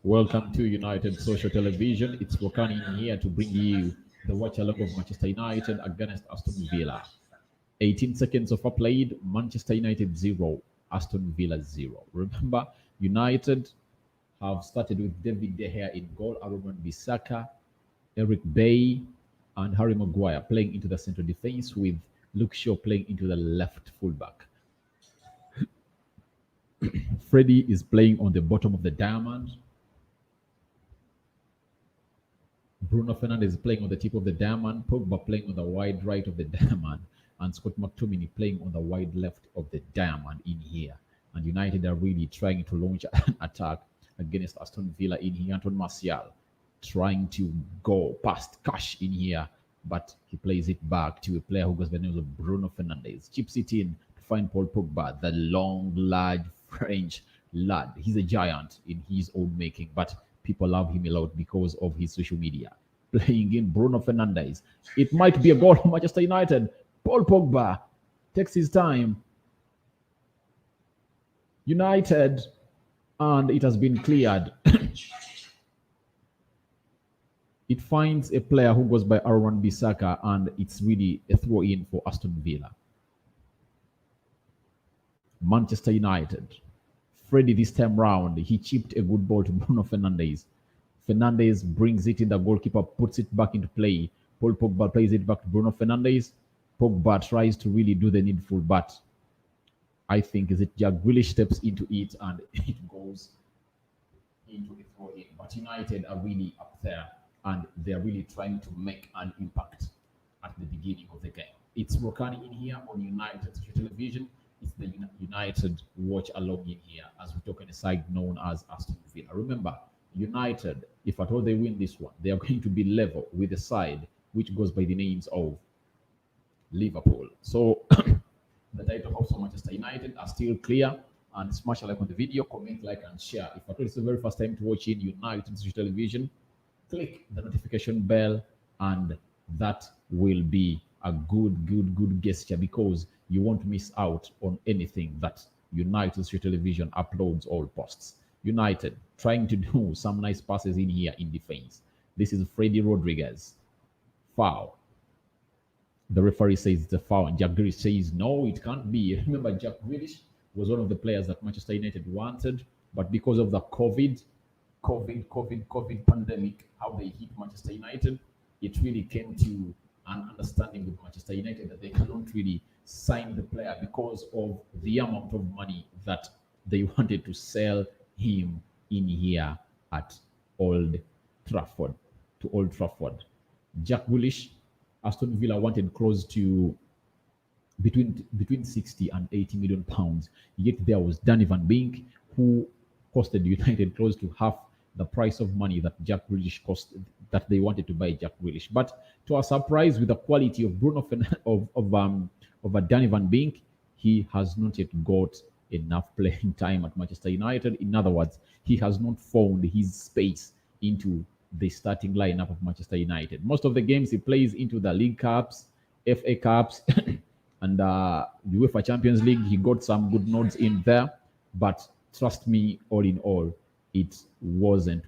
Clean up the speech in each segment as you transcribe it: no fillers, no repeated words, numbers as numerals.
Welcome to United Social Television. It's Rokani here to bring you the watch along of Manchester United against Aston Villa. 18 seconds of played, Manchester United 0, Aston Villa 0. Remember, United have started with David De Gea in goal, Aaron Bissaka, Eric Bay, and Harry Maguire playing into the central defense with Luke Shaw playing into the left fullback. Freddie is playing on the bottom of the diamond. Bruno Fernandes is playing on the tip of the diamond. Pogba playing on the wide right of the diamond. And Scott McTominay playing on the wide left of the diamond in here. And United are really trying to launch an attack against Aston Villa in here. Anton Martial trying to go past Cash in here, but he plays it back to a player who goes by the name of Bruno Fernandes. Chips it in to find Paul Pogba, the long, large French lad. He's a giant in his own making, but people love him a lot because of his social media. Playing in Bruno Fernandes. It might be a goal for Manchester United. Paul Pogba takes his time. United, and it has been cleared. It finds a player who goes by Aaron Bissaka, and it's really a throw-in for Aston Villa. Manchester United. Freddie this time round, he chipped a good ball to Bruno Fernandes. Fernandes brings it in, the goalkeeper puts it back into play. Paul Pogba plays it back to Bruno Fernandes. Pogba tries to really do the needful, but I think is it Jack Grealish steps into it and it goes into a throw-in. But United are really up there and they're really trying to make an impact at the beginning of the game. It's Rokani in here on United Television. It's the United watch along in here as we talk on a side known as Aston Villa. Remember, United, if at all they win this one, they are going to be level with the side which goes by the names of Liverpool. So the title of Manchester United are still clear. And smash a like on the video, comment, like, and share. If at all it's the very first time to watch in United Television, click the notification bell, and that will be a good gesture because you won't miss out on anything that United Television uploads or posts. United trying to do some nice passes in here in defense. This is Freddy Rodriguez. Foul. The referee says it's a foul, and Jack Grealish says no, it can't be. Remember, Jack Grealish was one of the players that Manchester United wanted, but because of the COVID pandemic, how they hit Manchester United, it really came to an understanding with Manchester United that they cannot really sign the player because of the amount of money that they wanted to sell him in here at Old Trafford, to Old Trafford. Jack Grealish, Aston Villa wanted close to between 60 and 80 million pounds. Yet there was Danny Van Beek, who costed United close to half the price of money that Jack Grealish cost, that they wanted to buy Jack Grealish. But to our surprise, with the quality of Bruno of Danny Van Beek, he has not yet got enough playing time at Manchester United. In other words, he has not found his space into the starting lineup of Manchester United. Most of the games he plays into the League Cups, FA Cups, and the UEFA Champions League. He got some good nods in there, but trust me, all in all, it wasn't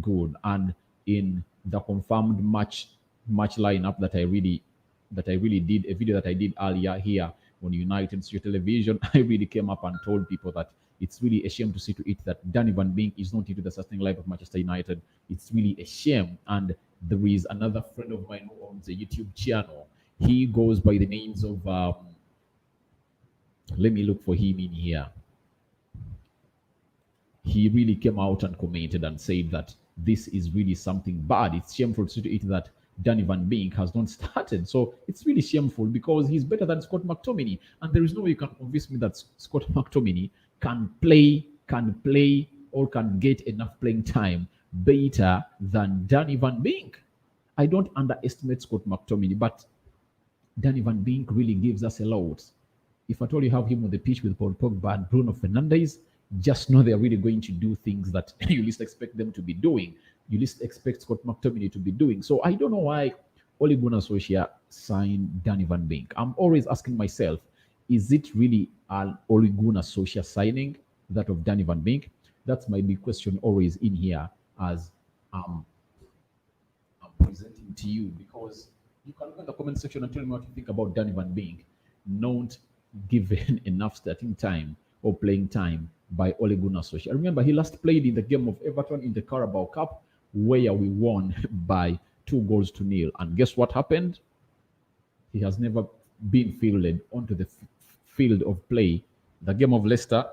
good. And in the confirmed match lineup that I really did, a video that I did earlier here on United Television, I really came up and told people that it's really a shame to see to it that Danny Van Beek is not into the starting lineup of Manchester United. It's really a shame. And there is another friend of mine who owns a YouTube channel. He goes by the names of let me look for him in here. He really came out and commented and said that this is really something bad. It's shameful to see to it that Danny Van Beek has not started. So it's really shameful because he's better than Scott McTominay. And there is no way you can convince me that Scott McTominay can play or can get enough playing time better than Danny Van Beek. I don't underestimate Scott McTominay, but Danny Van Beek really gives us a lot. If at all you have him on the pitch with Paul Pogba and Bruno Fernandes, just know they're really going to do things that you least expect them to be doing. You least expect Scott McTominay to be doing. So I don't know why Ole Gunnar Solskjaer signed Danny Van Beek. I'm always asking myself, is it really an Ole Gunnar Solskjaer signing, that of Danny Van Beek? That's my big question always in here as um, I'm presenting to you, because you can go in the comment section and tell me what you think about Danny Van Beek not given enough starting time or playing time by Ole Gunnar Solskjaer. Remember, he last played in the game of Everton in the Carabao Cup, where we won by 2 goals to nil. And guess what happened? He has never been fielded onto the field of play. The game of Leicester,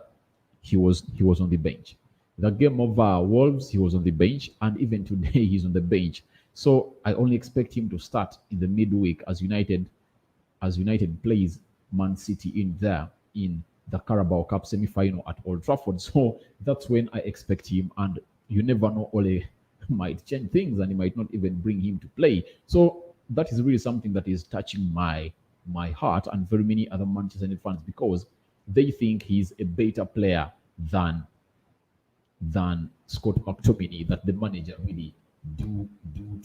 he was on the bench. The game of Wolves, he was on the bench, and even today he's on the bench. So I only expect him to start in the midweek as United plays Man City in there in the Carabao Cup semi-final at Old Trafford. So that's when I expect him, and you never know, Ole might change things and he might not even bring him to play. So that is really something that is touching my heart and very many other Manchester United fans, because they think he's a better player than Scott McTominay, that the manager really do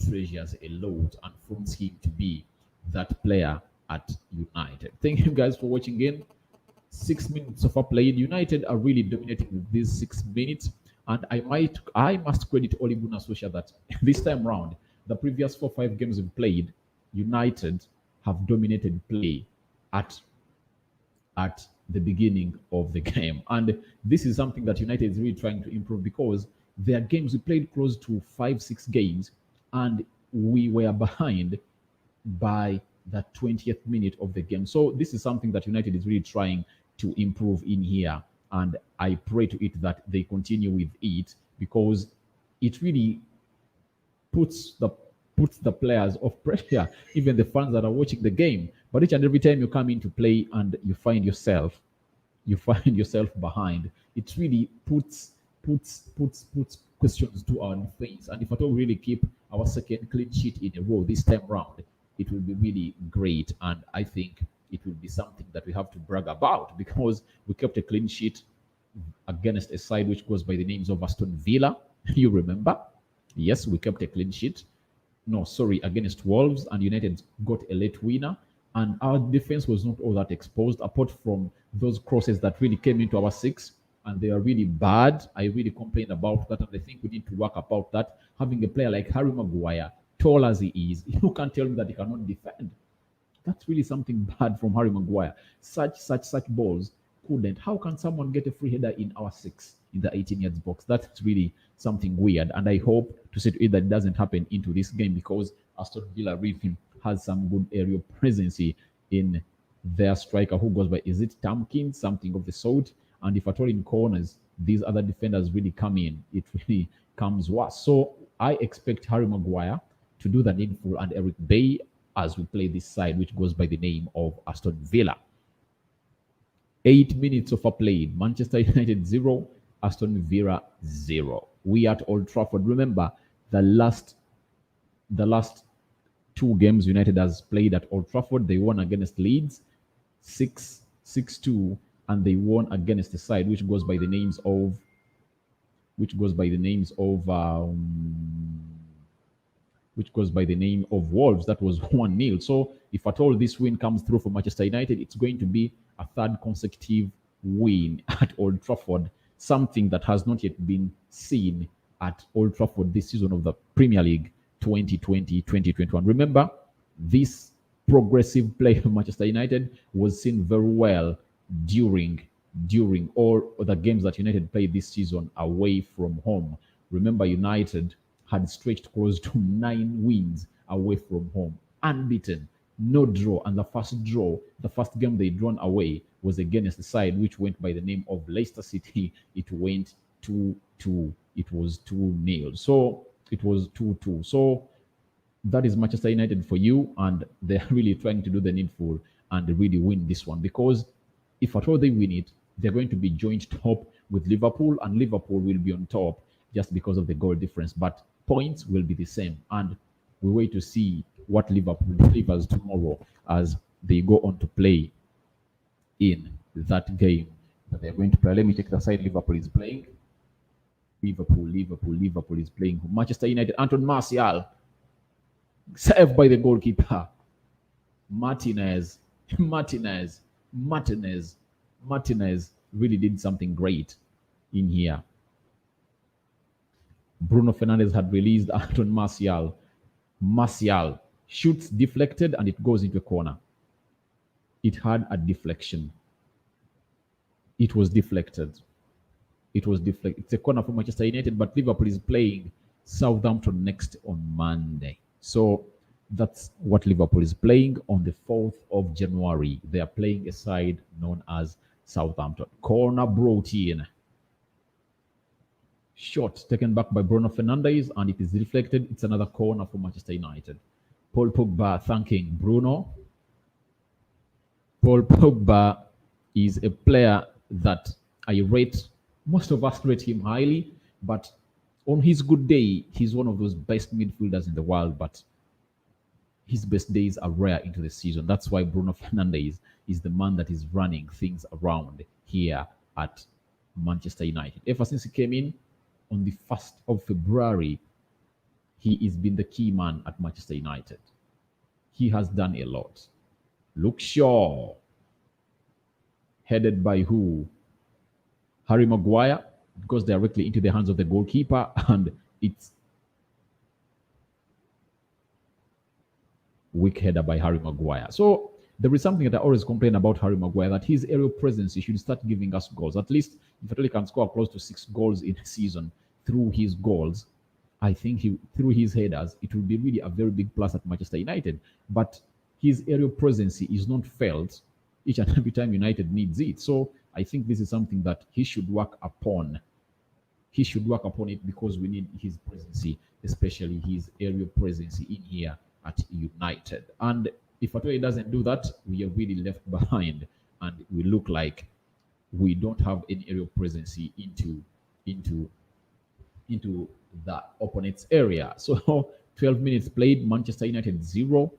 treasures a lot and wants him to be that player at United. Thank you guys for watching again. 6 minutes of played. United are really dominating with these 6 minutes, and I must credit Ole Gunnar Solskjaer that this time round, the previous 4-5 games we've played, United have dominated play at the beginning of the game. And this is something that United is really trying to improve, because their games, we played close to 5-6 games, and we were behind by the 20th minute of the game. So this is something that United is really trying to improve in here. And I pray to it that they continue with it, because it really puts the players off pressure, even the fans that are watching the game. But each and every time you come into play and you find yourself behind, it really puts questions to our face. And if at all we really keep our second clean sheet in a row this time round, it will be really great. And I think it will be something that we have to brag about, because we kept a clean sheet against a side which goes by the names of Aston Villa. You remember? Yes, we kept a clean sheet. No, sorry, against Wolves, and United got a late winner. And our defense was not all that exposed, apart from those crosses that really came into our six, and they are really bad. I really complain about that, and I think we need to work about that. Having a player like Harry Maguire, tall as he is, you can't tell me that he cannot defend. That's really something bad from Harry Maguire. Such balls couldn't. How can someone get a free header in our six in the 18 yards box? That's really something weird, and I hope to see to it that it doesn't happen into this game, because Aston Villa really has some good aerial presence in their striker, who goes by, is it Tamkin, something of the sort. And if at all in corners, these other defenders really come in, it really comes worse. So I expect Harry Maguire to do the needful, and Eric Bay, as we play this side, which goes by the name of Aston Villa. 8 minutes of play. Manchester United 0, Aston Villa 0. We at Old Trafford. Remember, the last 2 games United has played at Old Trafford, they won against Leeds 6-2, and they won against the side which goes by the names of Wolves. That was 1-0. So if at all this win comes through for Manchester United, it's going to be a third consecutive win at Old Trafford, something that has not yet been seen at Old Trafford this season of the Premier League 2020-2021. Remember, this progressive play of Manchester United was seen very well during all the games that United played this season away from home. Remember, United had stretched close to 9 wins away from home, unbeaten, no draw. And the first game they drawn away was against the side which went by the name of Leicester City. It went 2-2. It was 2-0. So it was 2-2. So that is Manchester United for you, and they're really trying to do the needful and really win this one, because if at all they win it, they're going to be joint top with Liverpool, and Liverpool will be on top just because of the goal difference, but points will be the same. And we wait to see what Liverpool delivers tomorrow as they go on to play in that game that they're going to play. Let me check the side Liverpool is playing. Liverpool is playing Manchester United. Anton Martial, saved by the goalkeeper. Martinez really did something great in here. Bruno Fernandes had released Anton Martial. Martial shoots deflected and it goes into a corner. It had a deflection. It was deflected. It was deflected. It's a corner for Manchester United, but Liverpool is playing Southampton next on Monday. So that's what Liverpool is playing on the 4th of January. They are playing a side known as Southampton. Corner brought in. Shot taken back by Bruno Fernandes and it is deflected. It's another corner for Manchester United. Paul Pogba thanking Bruno. Paul Pogba is a player that I rate. Most of us rate him highly, but on his good day, he's one of those best midfielders in the world, but his best days are rare into the season. That's why Bruno Fernandes is the man that is running things around here at Manchester United. Ever since he came in on the 1st of February, he has been the key man at Manchester United. He has done a lot. Luke Shaw, headed by who? Harry Maguire, goes directly into the hands of the goalkeeper, and it's weak header by Harry Maguire. So there is something that I always complain about Harry Maguire, that his aerial presence, he should start giving us goals. At least if he can score close to 6 goals in a season through his goals, I think through his headers, it will be really a very big plus at Manchester United. But his aerial presence is not felt each and every time United needs it. So I think this is something that he should work upon. He should work upon it because we need his presence, especially his aerial presence in here at United. And if at all he doesn't do that, we are really left behind and we look like we don't have any aerial presence into the opponent's area. So 12 minutes played, Manchester United 0,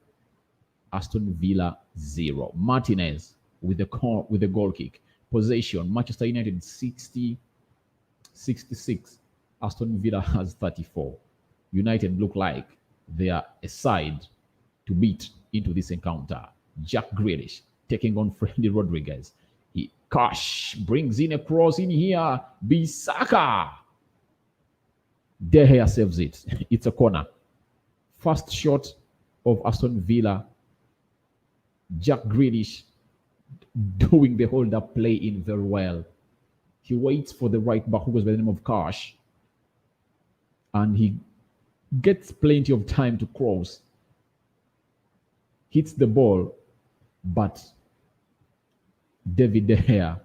Aston Villa 0. Martinez with the goal kick. Possession, Manchester United 66, Aston Villa has 34. United look like they are a side to beat into this encounter. Jack Grealish taking on Freddy Rodriguez. Cash brings in a cross in here. Bissaka. De Gea saves it. It's a corner. First shot of Aston Villa. Jack Grealish doing the hold-up play in very well. He waits for the right back who goes by the name of Cash. And he gets plenty of time to cross. Hits the ball, but David De Gea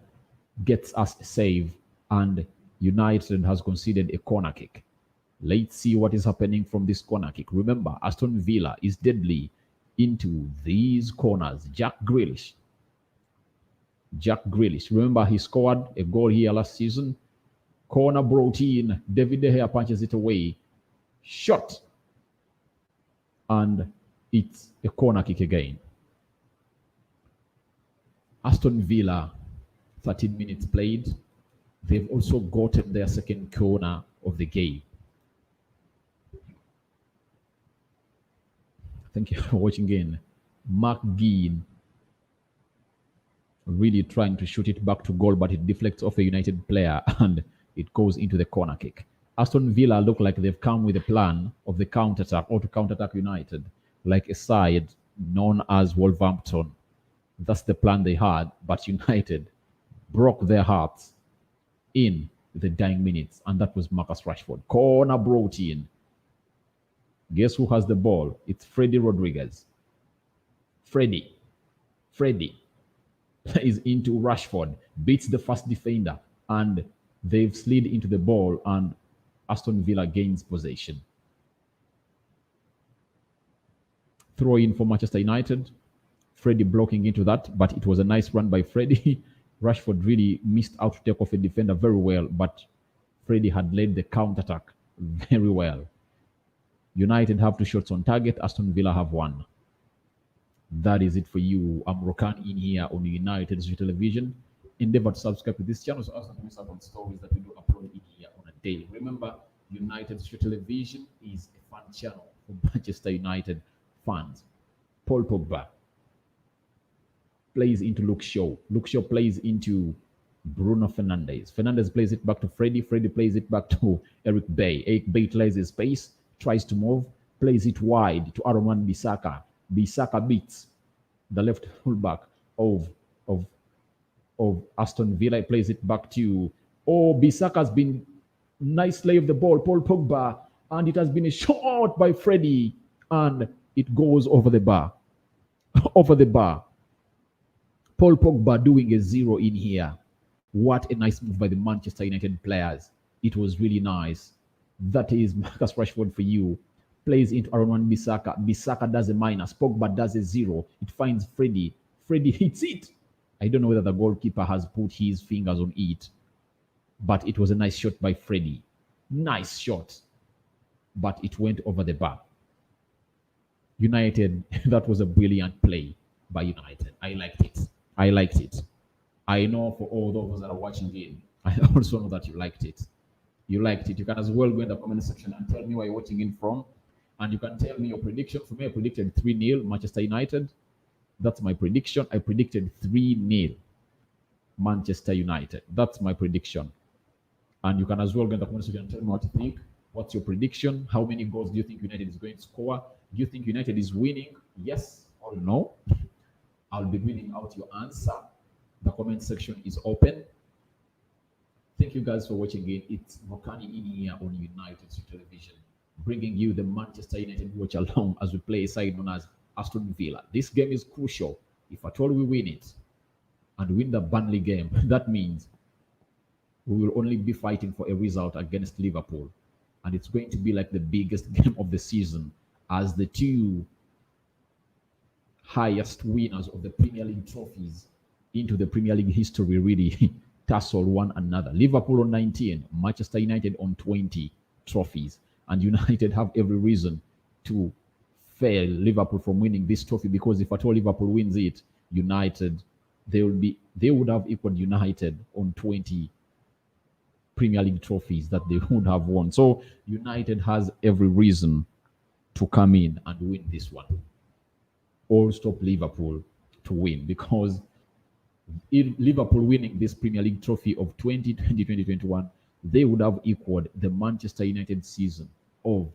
gets us a save, and United has conceded a corner kick. Let's see what is happening from this corner kick. Remember, Aston Villa is deadly into these corners. Jack Grealish. Remember, he scored a goal here last season. Corner brought in. David De Gea punches it away. Shot. And it's a corner kick again. Aston Villa, 13 minutes played. They've also gotten their second corner of the game. Thank you for watching again. Mark Dean really trying to shoot it back to goal, but it deflects off a United player and it goes into the corner kick. Aston Villa look like they've come with a plan of the counter-attack or to counter-attack United, like a side known as Wolverhampton. That's the plan they had, but United broke their hearts in the dying minutes, and that was Marcus Rashford. Corner brought in. Guess who has the ball? It's Freddy Rodriguez. Freddy plays into Rashford, beats the first defender, and they've slid into the ball, and Aston Villa gains possession. Throw in for Manchester United. Freddy blocking into that, but it was a nice run by Freddy. Rashford really missed out to take off a defender very well, but Freddy had led the counter-attack very well. United have 2 shots on target. Aston Villa have 1. That is it for you. I'm Rokani in here on United Television. Endeavor to subscribe to this channel so as to miss out on stories that we do upload in here on a daily. Remember, United Television is a fun channel for Manchester United fans. Paul Pogba plays into Luke Shaw. Luke Shaw plays into Bruno Fernandes. Fernandes plays it back to Freddy. Freddy plays it back to Eric Bay. Eric Bay plays his space, tries to move, plays it wide to Aaron Bissaka. Bissaka beats the left fullback of of of Aston Villa. Plays it back to Bissaka's been nicely of the ball, Paul Pogba, and it has been a shot by Freddy, and it goes over the bar. Over the bar. Paul Pogba doing a zero in here. What a nice move by the Manchester United players. It was really nice. That is Marcus Rashford for you. Plays into Aaron Bissaka. Bissaka does a minus. Pogba does a zero. It finds Freddy. Freddy hits it. I don't know whether the goalkeeper has put his fingers on it, but it was a nice shot by Freddy. Nice shot. But it went over the bar. United, that was a brilliant play by United. I liked it. I liked it. I know for all those that are watching it, I also know that you liked it. You liked it. You can as well go in the comment section and tell me where you're watching in from. And you can tell me your prediction. For me, I predicted 3-0 Manchester United. That's my prediction. I predicted 3-0 Manchester United. That's my prediction. And you can as well go in the comment section and tell me what you think. What's your prediction? How many goals do you think United is going to score? Do you think United is winning? Yes or no? I'll be reading out your answer. The comment section is open. Thank you guys for watching it. It's Rokani in here on United Television, bringing you the Manchester United watch along as we play a side known as Aston Villa. This game is crucial. If at all we win it and win the Burnley game, that means we will only be fighting for a result against Liverpool. And it's going to be like the biggest game of the season, as the two highest winners of the Premier League trophies into the Premier League history really tussle one another. Liverpool on 19, Manchester United on 20 trophies. And United have every reason to fail Liverpool from winning this trophy, because if at all Liverpool wins it, United, they would have equaled United on 20 Premier League trophies that they would have won. So United has every reason to come in and win this one, or stop Liverpool to win, because if Liverpool winning this Premier League trophy of 2020-2021, they would have equaled the Manchester United season of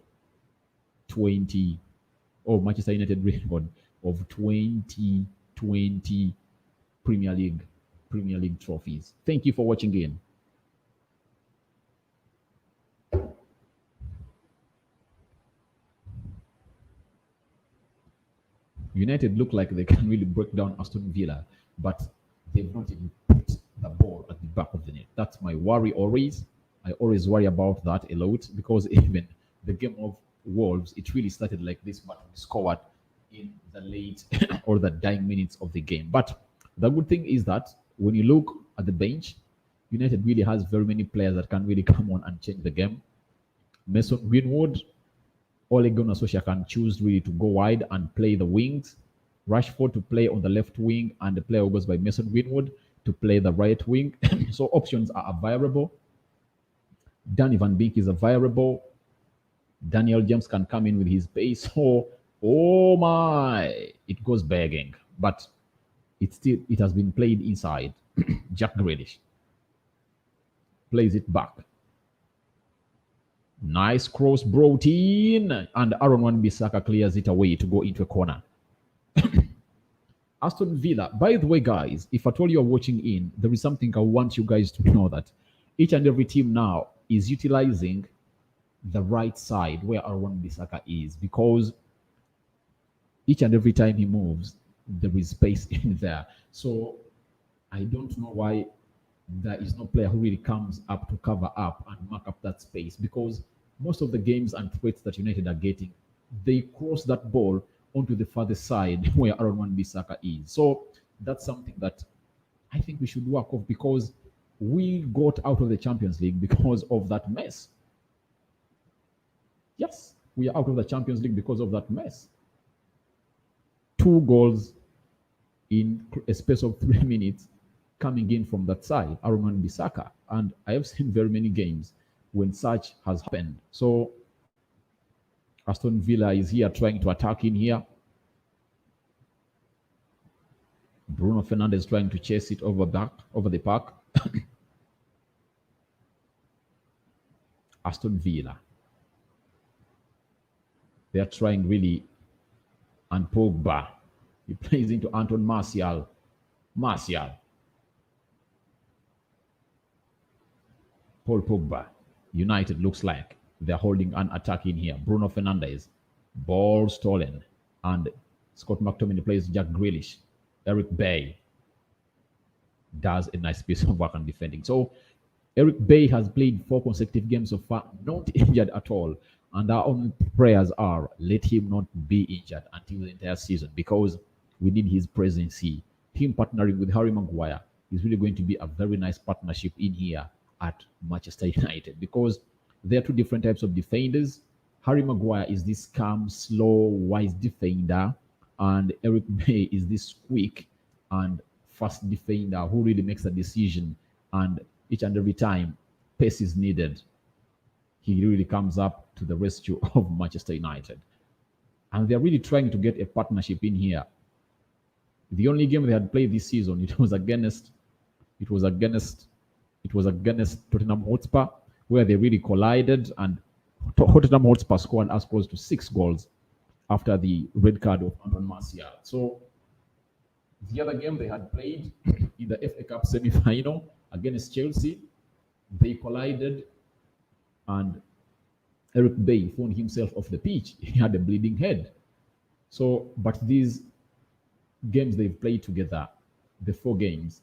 Manchester United record of 2020 Premier League trophies. Thank you for watching in. United look like they can really break down Aston Villa, but they've not even put the ball at the back of the net. That's my worry always. I always worry about that a lot, because even the game of Wolves, it really started like this, but we scored in the late or the dying minutes of the game. But the good thing is that when you look at the bench, United really has very many players that can really come on and change the game. Mason Greenwood, Ole Gunnar Solskjaer can choose really to go wide and play the wings. Rashford to play on the left wing, and the player who goes by Mason Greenwood to play the right wing. So options are available. Danny Van Beek is available. Daniel James can come in with his pace. Oh my, it goes begging, but it has been played inside. Jack Grealish plays it back. Nice cross brought in, and Aaron Wan-Bissaka clears it away to go into a corner. Aston Villa, by the way, guys, if at all you're watching in, there is something I want you guys to know, that each and every team now is utilizing the right side where Aaron Wan-Bissaka is, because each and every time he moves, there is space in there. So I don't know why there is no player who really comes up to cover up and mark up that space, because most of the games and threats that United are getting, they cross that ball onto the further side where Aaron Wan-Bissaka is. So that's something that I think we should work off, because we got out of the Champions League because of that mess. Yes, we are out of the Champions League because of that mess. 2 goals in a space of 3 minutes coming in from that side, Aaron Wan-Bissaka. And I have seen very many games when such has happened. So Aston Villa is here trying to attack in here. Bruno Fernandes trying to chase it over the park. Aston Villa. They are trying really, and Pogba. He plays into Anton Martial. Martial. Paul Pogba. United looks like they're holding an attack in here. Bruno Fernandes. Ball stolen. And Scott McTominay plays Jack Grealish. Eric Bay does a nice piece of work on defending. So Eric Bay has played 4 consecutive games so far, not injured at all. And our only prayers are let him not be injured until the entire season, because we need his presence here. Him partnering with Harry Maguire is really going to be a very nice partnership in here at Manchester United, because there are 2 different types of defenders. Harry Maguire is this calm, slow, wise defender, and Eric Bay is this quick and fast defender who really makes a decision, and each and every time pace is needed, he really comes up to the rescue of Manchester United. And they're really trying to get a partnership in here. The only game they had played this season, it was against Tottenham Hotspur, where they really collided, and Tottenham Hotspur scored as close to 6 goals after the red card of Anton Martial. So the other game they had played in the FA Cup semi-final against Chelsea, they collided, and Eric Bay found himself off the pitch. He had a bleeding head. So, but these games they've played together, the 4 games,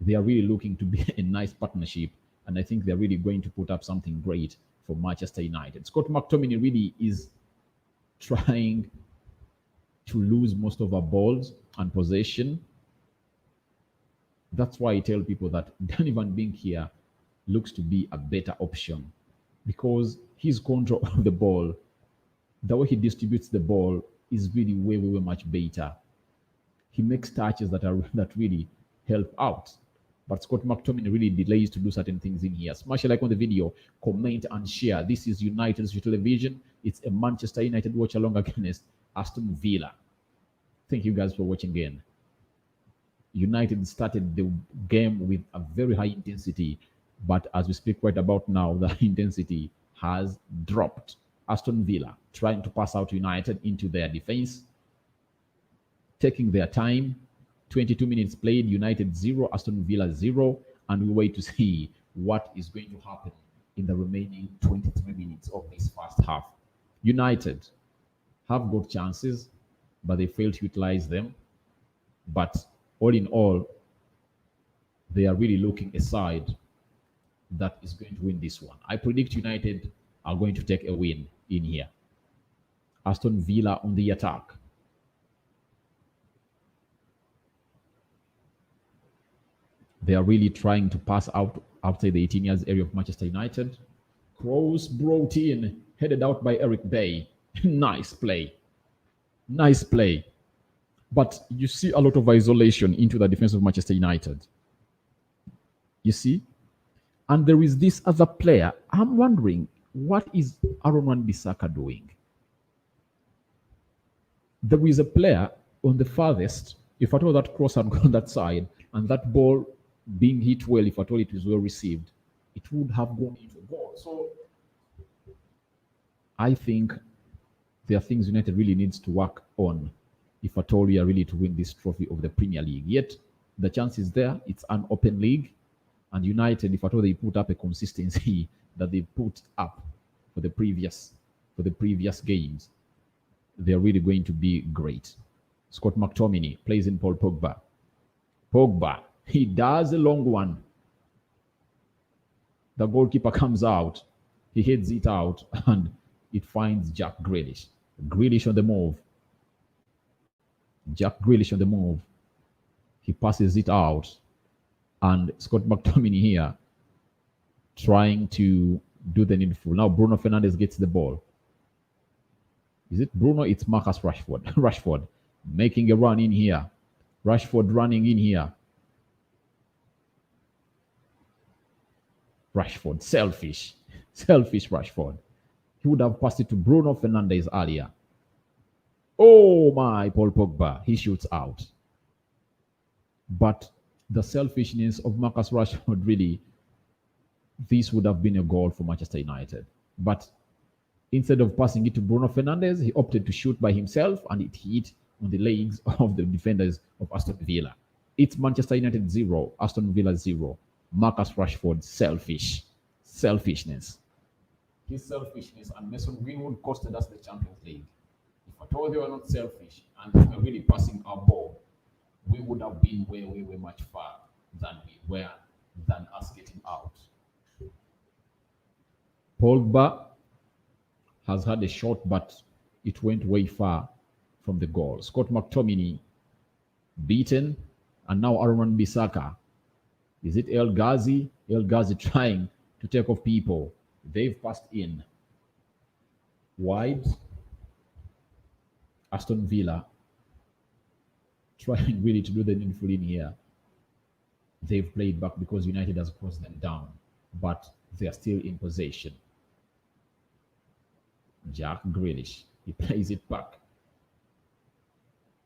they are really looking to be a nice partnership, and I think they're really going to put up something great for Manchester United. Scott McTominay really is trying to lose most of our balls and possession. That's why I tell people that Danny Van Beek here looks to be a better option, because his control of the ball, the way he distributes the ball, is really way much better. He makes touches that really help out. But Scott McTominay really delays to do certain things in here. Smash a like on the video, comment and share. This is United's television. It's a Manchester United watch along against Aston Villa. Thank you guys for watching again. United started the game with a very high intensity, but as we speak right about now, the intensity has dropped. Aston Villa trying to pass out United into their defense, taking their time. 22 minutes played, United 0, Aston Villa 0, and we wait to see what is going to happen in the remaining 23 minutes of this first half. United have got chances, but they fail to utilize them. But all in all, they are really looking a side that is going to win this one. I predict United are going to take a win in here. Aston Villa on the attack. They are really trying to pass out outside the 18 yards area of Manchester United. Cross brought in, headed out by Eric Bay. Nice play. Nice play. But you see a lot of isolation into the defense of Manchester United. You see? And there is this other player. I'm wondering, what is Aaron Wan-Bissaka doing? There is a player on the farthest. If at all that cross had gone that side, and that ball being hit well, if at all it was well received, it would have gone into a goal. So I think there are things United really needs to work on if at all we are really to win this trophy of the Premier League. Yet the chance is there. It's an open league, and United, if at all they put up a consistency that they put up for the previous games, they're really going to be great. Scott McTominay plays in Paul Pogba. Pogba, he does a long one. The goalkeeper comes out. He heads it out, and it finds Jack Grealish. Grealish on the move. Jack Grealish on the move. He passes it out. And Scott McTominay here trying to do the needful. Now Bruno Fernandes gets the ball. Is it Bruno? It's Marcus Rashford. Rashford making a run in here. Rashford running in here. Rashford, selfish. Selfish Rashford. He would have passed it to Bruno Fernandes earlier. Oh my, Paul Pogba. He shoots out. But the selfishness of Marcus Rashford, really, this would have been a goal for Manchester United. But instead of passing it to Bruno Fernandes, he opted to shoot by himself, and it hit on the legs of the defenders of Aston Villa. It's Manchester United 0, Aston Villa 0. Marcus Rashford selfishness. His selfishness and Mason Greenwood costed us the Champions League. If at all they were not selfish and they were really passing our ball, we would have been where we were much far than we were than us getting out. Pogba has had a shot, but it went way far from the goal. Scott McTominay beaten, and now Aaron Bissaka. Is it El Ghazi? El Ghazi trying to take off people. They've passed in. Wide. Aston Villa trying really to do the needful in here. They've played back because United has crossed them down, but they are still in possession. Jack Grealish, he plays it back.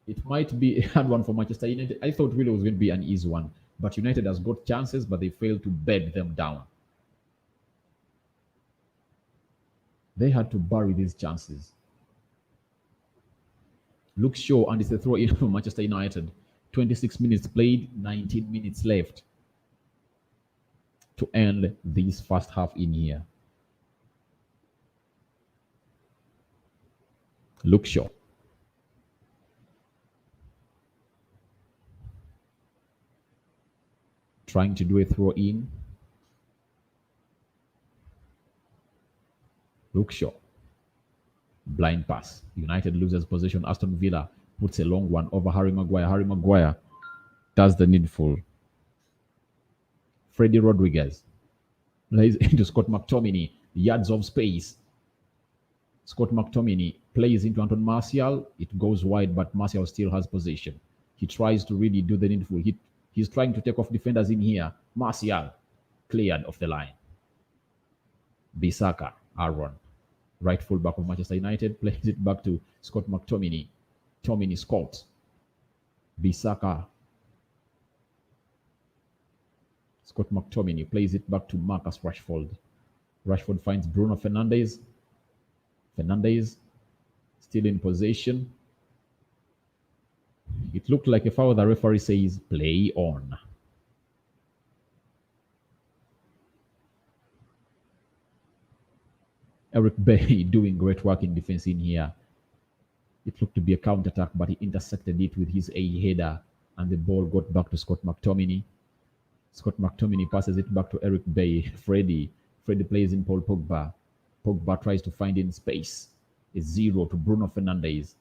It might be a hard one for Manchester United. I thought really it was going to be an easy one, but United has got chances, but they failed to bed them down. They had to bury these chances. Luke Shaw, and it's a throw in for Manchester United. 26 minutes played, 19 minutes left to end this first half in here. Luke Shaw. Trying to do a throw in. Luke Shaw. Blind pass. United loses possession. Aston Villa puts a long one over Harry Maguire. Harry Maguire does the needful. Freddie Rodriguez plays into Scott McTominay. Yards of space. Scott McTominay plays into Anton Martial. It goes wide, but Martial still has possession. He tries to really do the needful. He's trying to take off defenders in here. Martial cleared off the line. Bissaka, Aaron, right fullback of Manchester United, plays it back to Scott McTominay. Tomini Scott. Bissaka. Scott McTominay plays it back to Marcus Rashford. Rashford finds Bruno Fernandes. Fernandes still in possession. It looked like a foul. The referee says play on. Eric Bay doing great work in defense in here. It looked to be a counter-attack, but he intercepted it with his header, and the ball got back to Scott McTominay. Scott McTominay passes it back to Eric Bay. Freddie plays in Paul Pogba. Pogba tries to find in space. A 0 to Bruno Fernandes.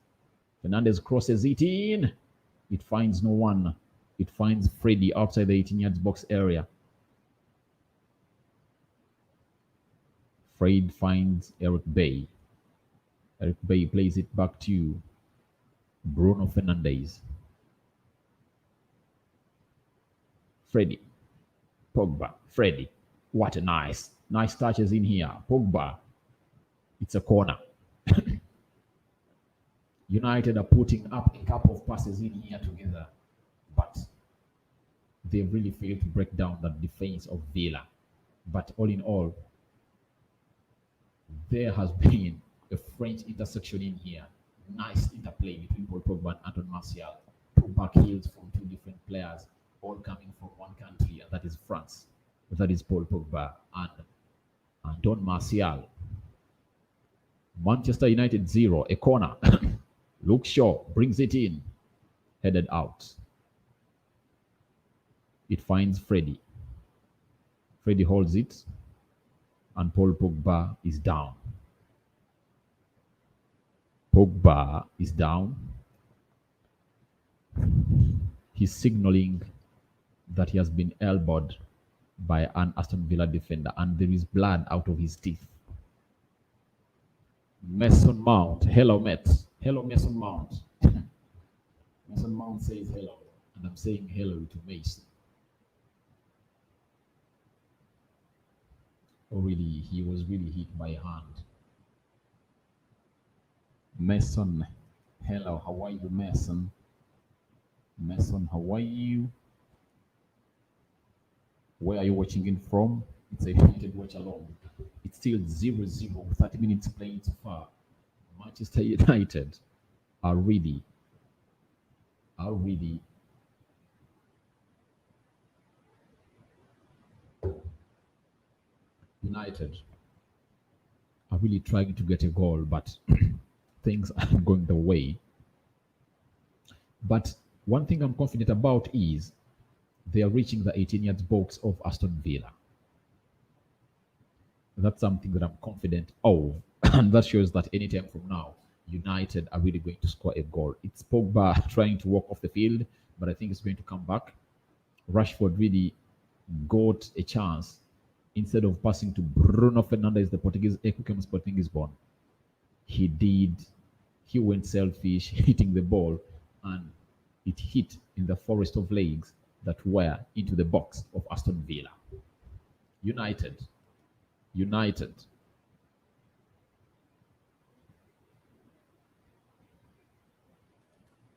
Fernandes crosses it in. It finds no one. It finds Freddie outside the 18 yards box area. Fred finds Eric Bay. Eric Bay plays it back to Bruno Fernandes. Freddie. Pogba. Freddie. What a nice touches in here. Pogba. It's a corner. United are putting up a couple of passes in here together, but they really failed to break down the defense of Villa. But all in all, there has been a French intersection in here. Nice interplay between Paul Pogba and Anton Martial. Two back heels from two different players, all coming from one country, and that is France. That is Paul Pogba and Anton Martial. Manchester United 0, a corner. Luke Shaw brings it in. Headed out. It finds Freddie. Freddie holds it. And Paul Pogba is down. Pogba is down. He's signaling that he has been elbowed by an Aston Villa defender, and there is blood out of his teeth. Mason Mount. Hello, Met. Hello, Mason Mount. Mason Mount says hello, and I'm saying hello to Mason. Oh, really? He was really hit by a hand. Mason. Hello, how are you, Mason? Mason, how are you? Where are you watching in from? It's a limited watch along. It's still 0-0, 30 minutes playing so far. Manchester United are really, are really United are really trying to get a goal, but things aren't going the way. But one thing I'm confident about is they are reaching the 18 yards box of Aston Villa. That's something that I'm confident of. And that shows that anytime from now, United are really going to score a goal. It's Pogba trying to walk off the field, but I think it's going to come back. Rashford really got a chance instead of passing to Bruno Fernandes, the Portuguese Equicums Portuguese born. He went selfish, hitting the ball, and it hit in the forest of legs that were into the box of Aston Villa. United. United.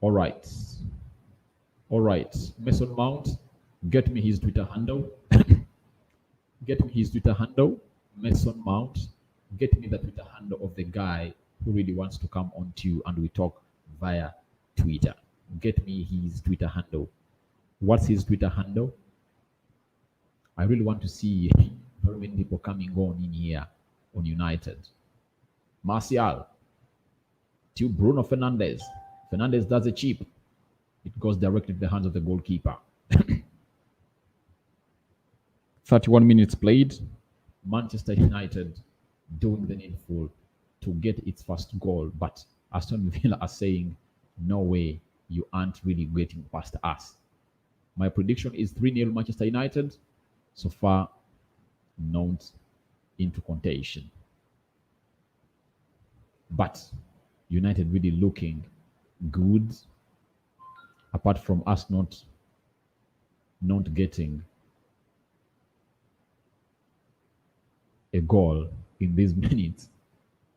All right. All right. Mason Mount, get me his Twitter handle. Get me his Twitter handle. Mason Mount, get me the Twitter handle of the guy who really wants to come on to you and we talk via Twitter. Get me his Twitter handle. What's his Twitter handle? I really want to see very many people coming on in here on United. Martial to Bruno Fernandes. Fernandes does a chip. It goes directly to the hands of the goalkeeper. 31 minutes played. Manchester United doing the needful to get its first goal, but Aston Villa are saying, no way, you aren't really getting past us. My prediction is 3-0 Manchester United. So far, not into contention. But United really looking good, apart from us not getting a goal in these minutes,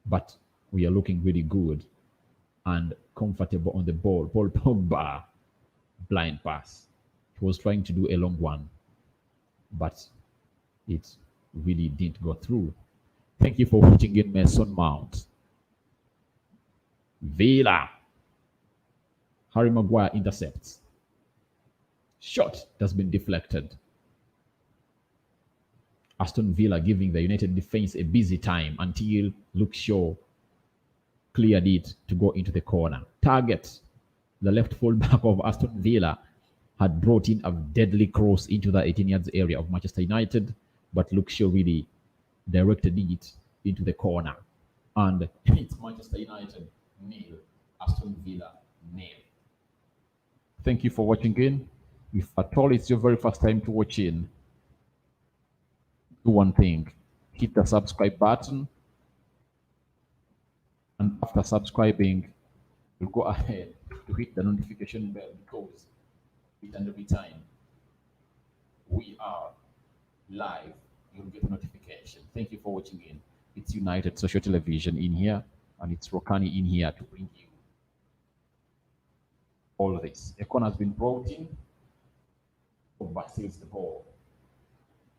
but we are looking really good and comfortable on the ball. Paul Pogba, blind pass. He was trying to do a long one, but it really didn't go through. Thank you for watching in Mason Mount. Villa. Harry Maguire intercepts. Shot has been deflected. Aston Villa giving the United defense a busy time until Luke Shaw cleared it to go into the corner. Target, the left fullback of Aston Villa, had brought in a deadly cross into the 18 yards area of Manchester United, but Luke Shaw really directed it into the corner. And it's Manchester United nil, Aston Villa nil. Thank you for watching in. If at all it's your very first time to watch in, do one thing, hit the subscribe button, and after subscribing, you'll go ahead to hit the notification bell because each and every time we are live, you'll get a notification. Thank you for watching in. It's United Social Television in here, and it's Rokani in here to bring you all of this. A corner has been brought in. Pogba saves the ball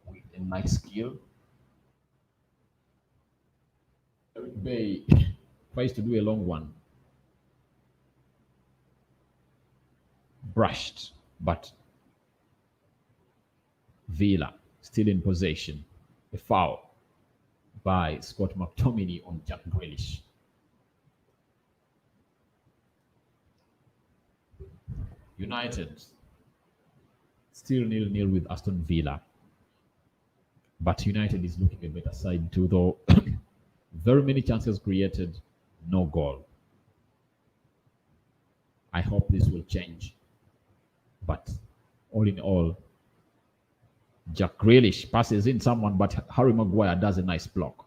with a nice skill. Eric Bay tries to do a long one. Brushed, but Villa still in possession. A foul by Scott McTominay on Jack Grealish. United still 0-0 with Aston Villa. But United is looking a better side too, though. Very many chances created, no goal. I hope this will change. But all in all, Jack Grealish passes in someone, but Harry Maguire does a nice block.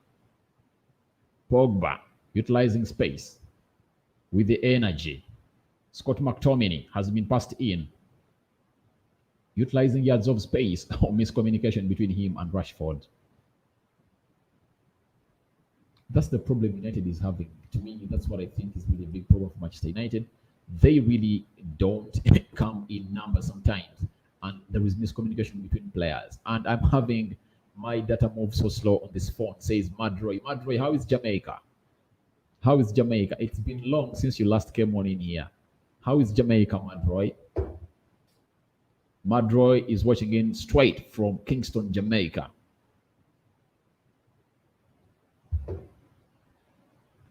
Pogba utilizing space with the energy. Scott McTominay has been passed in, utilizing yards of space or miscommunication between him and Rashford. That's the problem United is having. To me, that's what I think is really a big problem for Manchester United. They really don't come in numbers sometimes, and there is miscommunication between players. And I'm having my data move so slow on this phone. Says Madroy. Madroy, how is Jamaica? How is Jamaica? It's been long since you last came on in here. How is Jamaica, Madroy? Madroy is watching in straight from Kingston, Jamaica.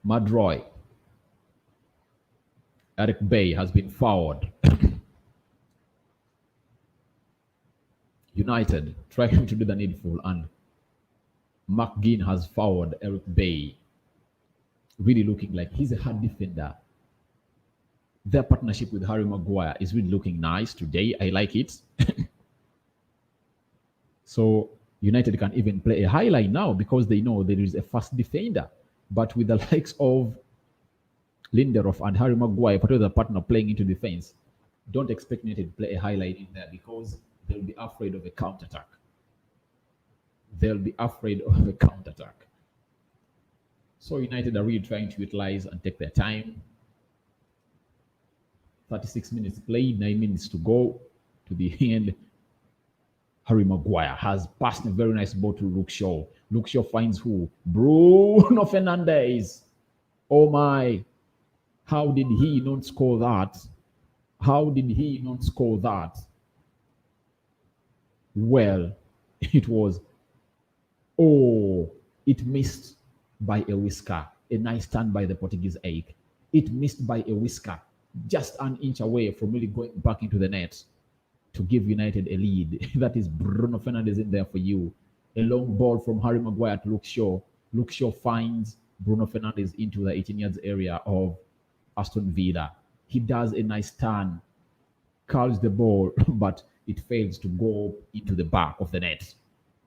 Madroy. Eric Bay has been fouled. United trying to do the needful, and McGinn has fouled Eric Bay. Really looking like he's a hard defender. Their partnership with Harry Maguire is really looking nice today. I like it. So United can even play a highlight now because they know there is a fast defender. But with the likes of Lindelof and Harry Maguire, particularly the partner playing into defense, don't expect United to play a highlight in there because they'll be afraid of a counter-attack. They'll be afraid of a counter-attack. So United are really trying to utilize and take their time. 36 minutes played, 9 minutes to go to the end. Harry Maguire has passed a very nice ball to Luke Shaw. Luke Shaw finds who? Bruno Fernandes. Oh my. How did he not score that? How did he not score that? Well, it was, it missed by a whisker. A nice turn by the Portuguese egg. It missed by a whisker, just an inch away from really going back into the net to give United a lead. That is Bruno Fernandes in there for you. A long ball from Harry Maguire to Luke Shaw. Luke Shaw finds Bruno Fernandes into the 18 yards area of Aston Villa. He does a nice turn, curls the ball, but it fails to go into the back of the net.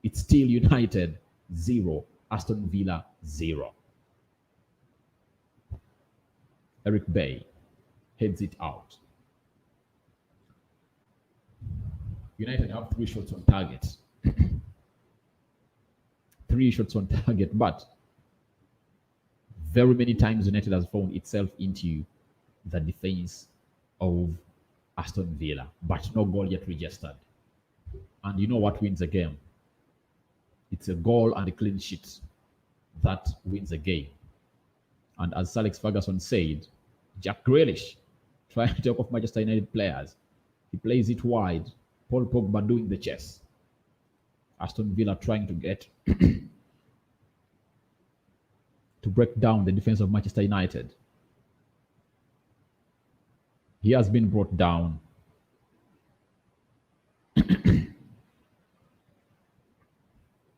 It's still United 0, Aston Villa 0. Eric Bay heads it out. United have 3 shots on target. 3 shots on target, but very many times United has found itself into the defense of Aston Villa, but no goal yet registered. And you know what wins a game? It's a goal and a clean sheet that wins a game. And as Sir Alex Ferguson said, Jack Grealish trying to take off Manchester United players. He plays it wide. Paul Pogba doing the chess. Aston Villa trying to get to break down the defense of Manchester United. He has been brought down.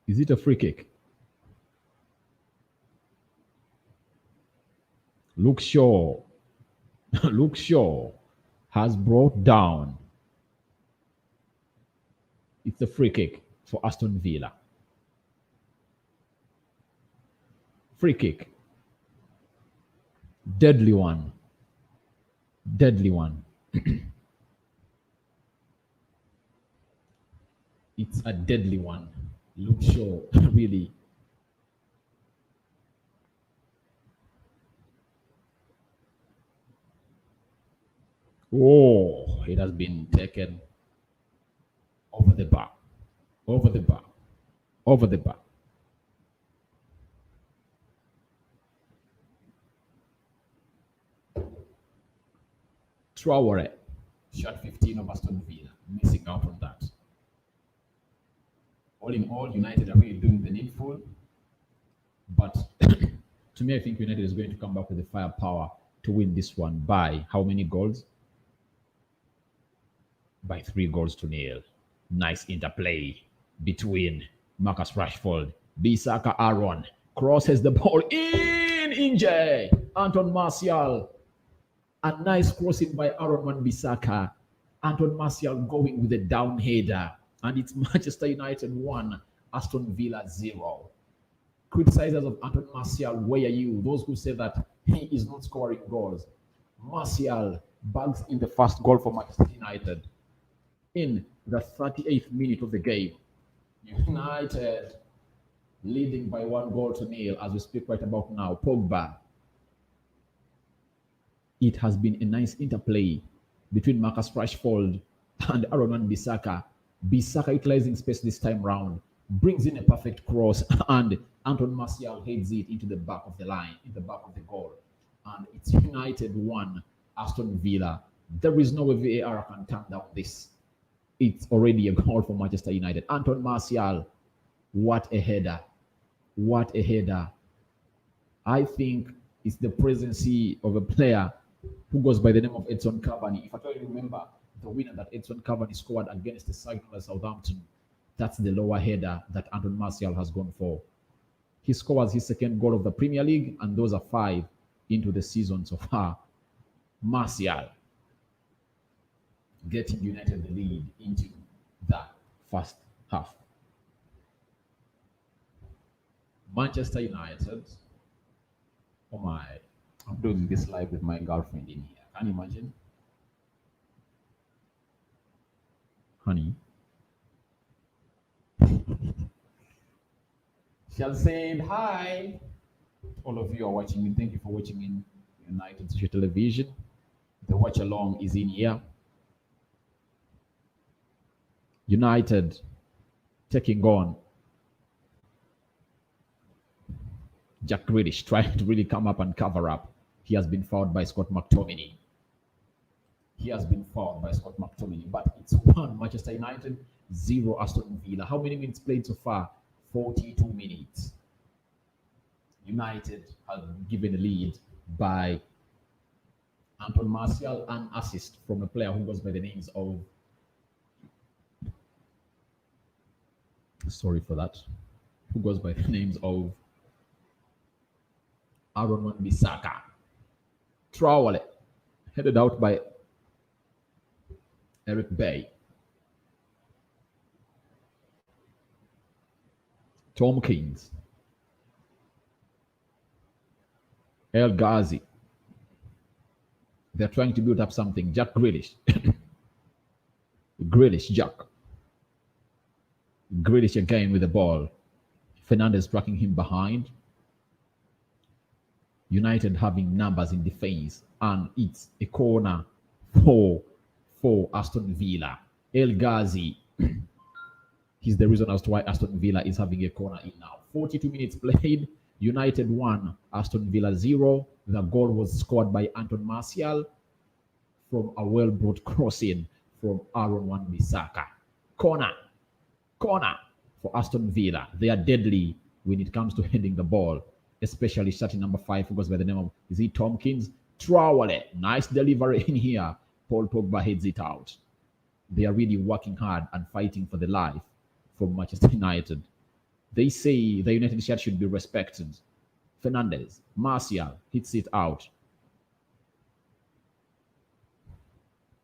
Is it a free kick? Luke Shaw. Luke Shaw has brought down. It's a free kick for Aston Villa. Free kick. Deadly one. Deadly one. It's a deadly one. Luke Shaw really. Oh, it has been taken over the bar. Over the bar. Over the bar. Traore, shot 15 of Aston Villa, missing out on that. All in all, United are really doing the needful. But to me, I think United is going to come back with the firepower to win this one by how many goals? By 3-0. Nice interplay between Marcus Rashford, Bissaka Aaron, crosses the ball in Inje, Anton Martial. A nice crossing by Aaron Wan-Bissaka. Anton Martial going with a down header. And it's Manchester United 1, Aston Villa 0. Criticizers of Anton Martial, where are you? Those who say that he is not scoring goals. Martial bags in the first goal for Manchester United in the 38th minute of the game. United leading by 1-0 as we speak right about now. Pogba. It has been a nice interplay between Marcus Rashford And Aaron Bissaka. Bissaka utilizing space this time round, brings in a perfect cross, and Anton Martial heads it into the back of the line, in the back of the goal. And it's United 1, Aston Villa. There is no way VAR can turn down this. It's already a goal for Manchester United. Anton Martial, what a header. What a header. I think it's the presence of a player who goes by the name of Edson Cavani. If I try to remember the winner that Edson Cavani scored against the side of Southampton, that's the lower header that Anton Martial has gone for. He scores his second goal of the Premier League, and those are 5 into the season so far. Martial getting United the lead into the first half. Manchester United. Oh my, I'm doing this live with my girlfriend in here. Can you imagine? Honey. Shall say hi. All of you are watching in. Thank you for watching in United Social Television. The watch along is in here. United taking on Jack Grealish, trying to really come up and cover up. He has been fouled by Scott McTominay. But it's 1 Manchester United, 0 Aston Villa. How many minutes played so far? 42 minutes. United has been given a lead by Anton Martial, an assist from a player who goes by the names of, who goes by the names of Aaron Wan-Bissaka. Traore, headed out by Eric Bay. Tompkins. El Ghazi. They're trying to build up something. Jack Grealish. Jack. Grealish again with the ball. Fernandes tracking him behind. United having numbers in defense, and it's a corner for Aston Villa. El Ghazi. He's the reason as to why Aston Villa is having a corner in now. 42 minutes played. United 1, Aston Villa 0. The goal was scored by Anton Martial from a well-brought crossing from Aaron Wan-Bissaka. Corner for Aston Villa. They are deadly when it comes to heading the ball, especially starting number 5, who goes by the name of, is it Tompkins? Traore. Nice delivery in here. Paul Pogba heads it out. They are really working hard and fighting for the life from Manchester United. They say the United shirt should be respected. Fernandes, Martial hits it out.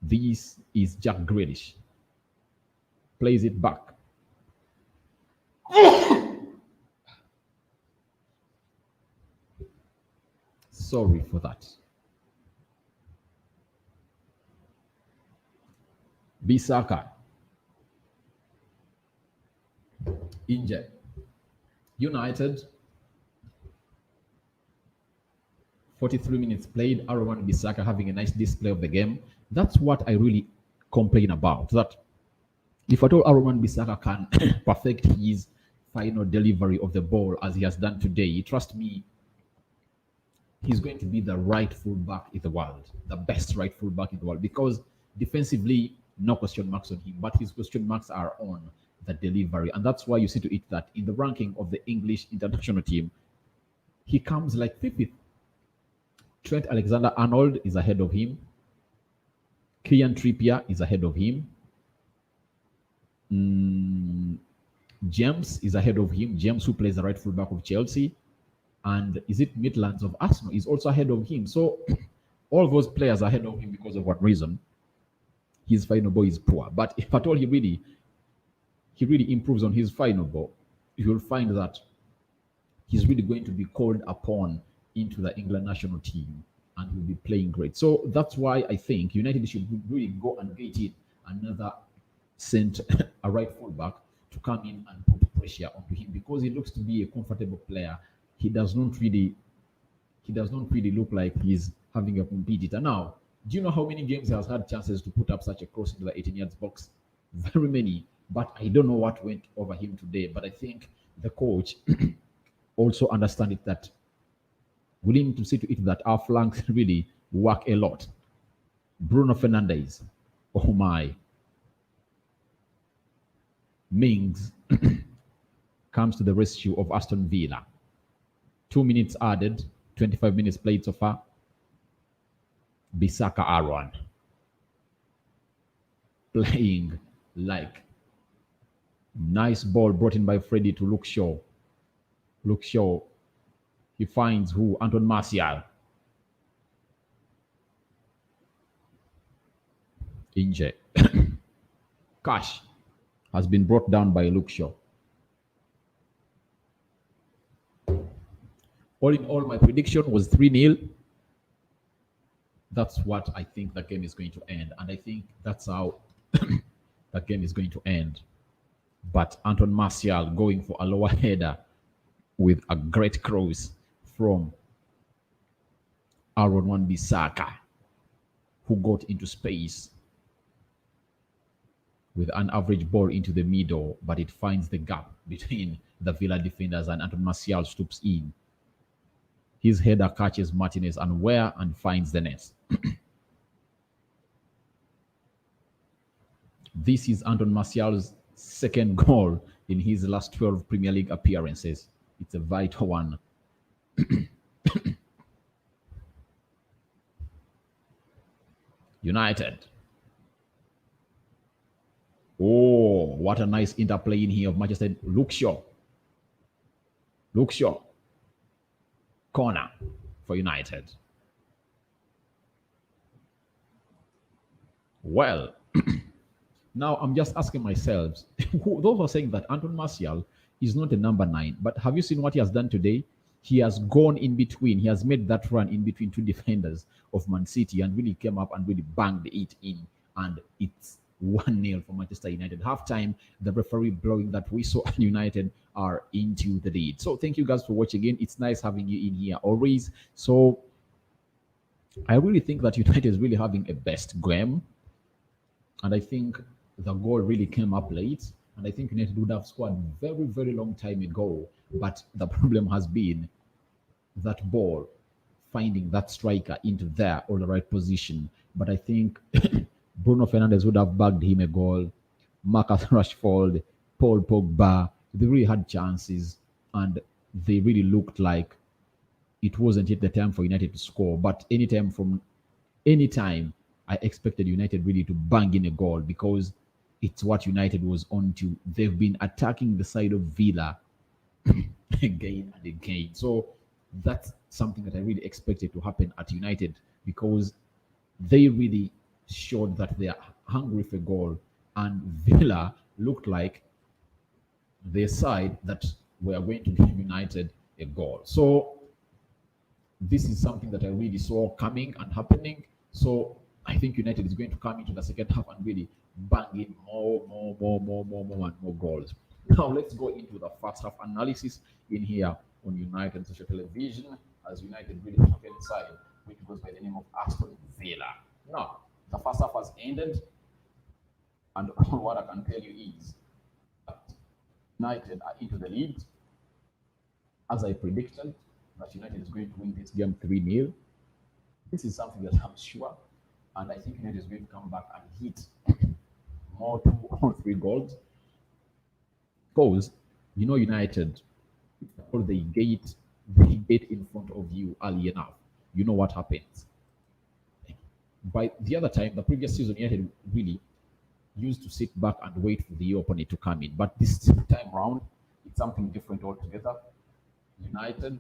This is Jack Grealish. Plays it back. Sorry for that. Bissaka. Injured. United. 43 minutes played. Aaron Wan-Bissaka having a nice display of the game. That's what I really complain about. That if at all Aaron Wan-Bissaka can perfect his final delivery of the ball as he has done today, trust me, he's going to be the right fullback in the world, the best right fullback in the world, because defensively, no question marks on him, but his question marks are on the delivery. And that's why you see to it that in the ranking of the English international team, he comes like 50th. Trent Alexander-Arnold is ahead of him. Kieran Trippier is ahead of him. James is ahead of him. James, who plays the right fullback of Chelsea. And is it Midlands of Arsenal, is also ahead of him. So all those players are ahead of him because of what reason? His final ball is poor. But if at all he really improves on his final ball, you'll find that he's really going to be called upon into the England national team and he'll be playing great. So that's why I think United should really go and get it another a right fullback to come in and put pressure onto him, because he looks to be a comfortable player. He does not really look like he's having a competitor. Now, Do you know how many games he has had chances to put up such a cross into the 18 yards box? Very many. But I don't know what went over him today. But I think the coach also understand it that we need to see to it that our flanks really work a lot. Bruno Fernandes, oh my, Mings comes to the rescue of Aston Villa. 2 minutes added, 25 minutes played so far. Bisaka Aaron playing like nice ball brought in by Freddie to Luke Shaw. Luke Shaw, he finds who? Anton Martial. Inje. Cash has been brought down by Luke Shaw. All in all, my prediction was 3-0. That's what I think the game is going to end. And I think that's how the game is going to end. But Anton Martial going for a lower header with a great cross from Aaron Wan-Bissaka, who got into space with an average ball into the middle, but it finds the gap between the Villa defenders, and Anton Martial stoops in. His header catches Martinez unaware and finds the net. This is Anton Martial's second goal in his last 12 Premier League appearances. It's a vital one. United. Oh, what a nice interplay in here of Manchester. Luke Shaw. Luke Shaw. Corner for United. Well, now I'm just asking myself, those are saying that Anton Martial is not a number 9, but have you seen what he has done today? He has gone in between. He has made that run in between two defenders of Man City and really came up and really banged it in. And it's 1-0 for Manchester United. Halftime, the referee blowing that whistle, and United are into the lead. So thank you guys for watching again. It's nice having you in here always. So I really think that United is really having a best game. And I think the goal really came up late. And I think United would have scored very, very long time ago. But the problem has been that ball finding that striker into there or the right position. But I think Bruno Fernandes would have bagged him a goal. Marcus Rashford, Paul Pogba, they really had chances and they really looked like it wasn't yet the time for United to score. But anytime, I expected United really to bang in a goal because it's what United was on to. They've been attacking the side of Villa again and again. So that's something that I really expected to happen at United because they really showed that they are hungry for goal, and Villa looked like their side that were going to give United a goal. So this is something that I really saw coming and happening. So I think United is going to come into the second half and really bang in more and more goals. Now let's go into the first half analysis in here on United social television, as United really took inside, which goes by the name of Aston Villa. Now, the first half has ended, and what I can tell you is that United are into the lead. As I predicted, that United is going to win this game 3-0. This is something that I'm sure, and I think United is going to come back and hit more 2 or 3 goals. Because, United, they get in front of you early enough. You know what happens. By the other time, the previous season, United really used to sit back and wait for the opponent to come in. But this time round, it's something different altogether. United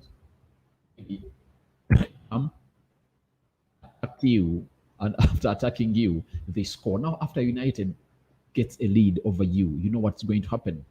attack you, and after attacking you, they score. Now, after United gets a lead over you, you know what's going to happen.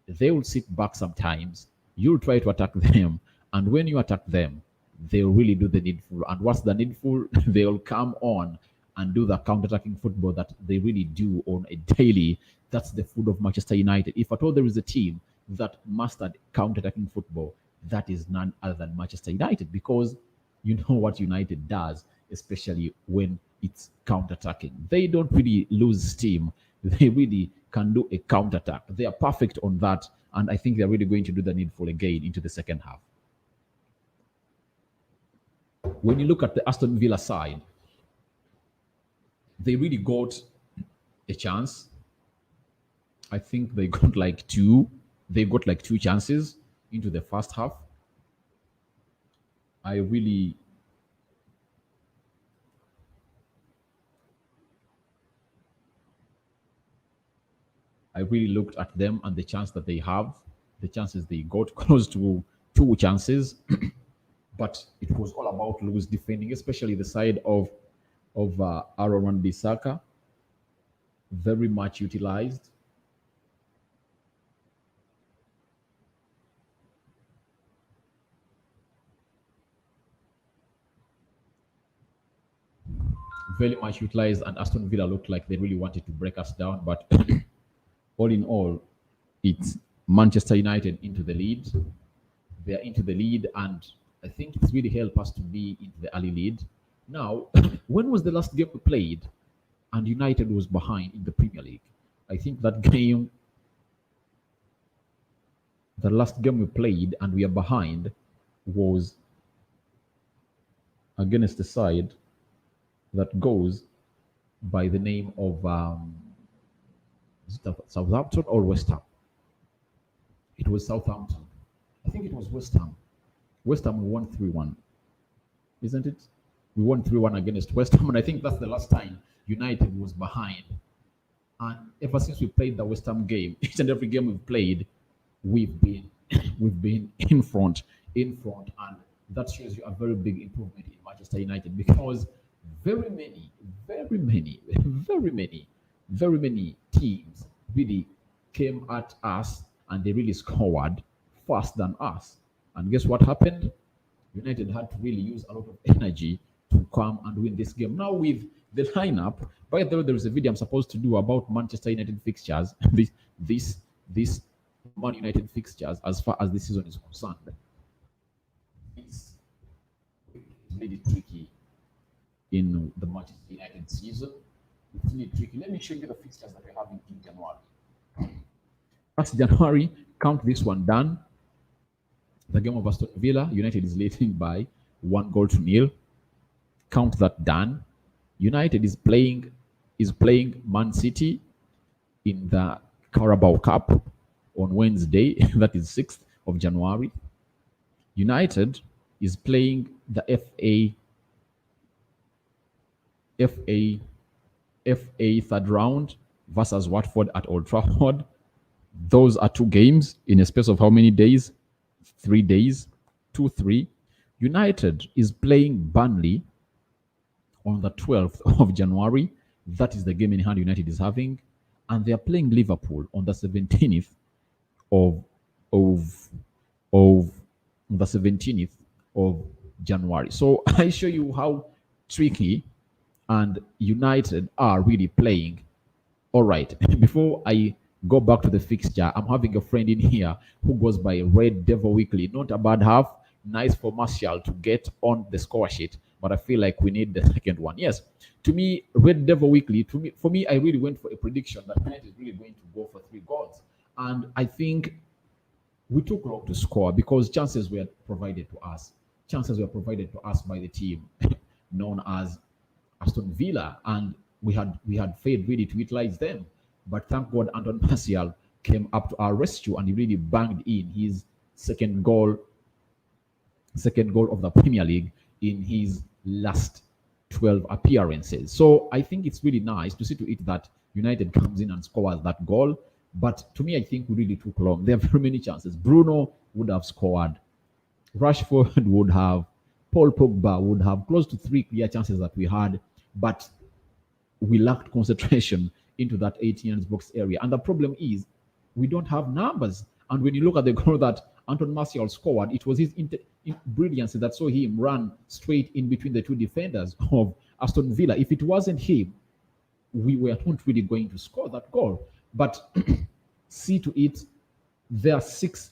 They will sit back sometimes. You'll try to attack them, and when you attack them, they'll really do the needful. And what's the needful? They'll come on and do the counter-attacking football that they really do on a daily. That's the food of Manchester United. If at all there is a team that mastered counter-attacking football, that is none other than Manchester United, because you know what United does, especially when it's counter-attacking. They don't really lose steam. They really can do a counter-attack. They are perfect on that, and I think they're really going to do the needful again into the second half. When you look at the Aston Villa side, they really got a chance. I think they got like two. They got like two chances into the first half. I really I really looked at them and the chance that they have, the chances they got close to two chances, but it was all about loose defending, especially the side of Aaron Bissaka, very much utilized. Very much utilized, and Aston Villa looked like they really wanted to break us down. But all in all, it's Manchester United into the lead. They're into the lead, and I think it's really helped us to be into the early lead. Now, when was the last game we played and United was behind in the Premier League? I think that game, the last game we played and we are behind, was against the side that goes by the name of is it Southampton or West Ham? It was Southampton. I think it was West Ham. West Ham won 3-1, isn't it? We won 3-1 against West Ham, and I think that's the last time United was behind. And ever since we played the West Ham game, each and every game we've played, we've been we've been in front, and that shows you a very big improvement in Manchester United because very many, very many, very many, very many teams really came at us and they really scored faster than us. And guess what happened? United had to really use a lot of energy to come and win this game. Now with the lineup, by the way, there is a video I'm supposed to do about Manchester United fixtures. This Man United fixtures as far as this season is concerned. It's really tricky in the Manchester United season. It's really tricky. Let me show you the fixtures that we have in January. First January, count this one done. The game of Aston Villa, United is leading by 1-0. Count that done. United is playing Man City in the Carabao Cup on Wednesday, that is 6th of January. United is playing the FA third round versus Watford at Old Trafford. Those are two games in a space of how many days? 3 days. 2-3. United is playing Burnley on the 12th of January. That is the game in hand United is having. And they are playing Liverpool on the 17th of the 17th of January. So I show you how tricky and United are really playing. All right, before I go back to the fixture, I'm having a friend in here who goes by Red Devil Weekly. Not a bad half. Nice for Martial to get on the score sheet, but I feel like we need the second one. Yes, to me, Red Devil Weekly, for me, I really went for a prediction that United is really going to go for 3 goals. And I think we took long to score because chances were provided to us. Chances were provided to us by the team known as Aston Villa, and we had failed really to utilize them. But thank God Anton Martial came up to our rescue and he really banged in his second goal of the Premier League in his last 12 appearances. So I think it's really nice to see to it that United comes in and scores that goal. But to me, I think we really took long. There are very many chances. Bruno would have scored. Rashford would have. Paul Pogba would have. Close to 3 clear chances that we had. But we lacked concentration into that 18 box area. And the problem is we don't have numbers. And when you look at the goal that Anton Martial scored, it was his brilliance that saw him run straight in between the two defenders of Aston Villa. If it wasn't him, we were not really going to score that goal. But see to it, there are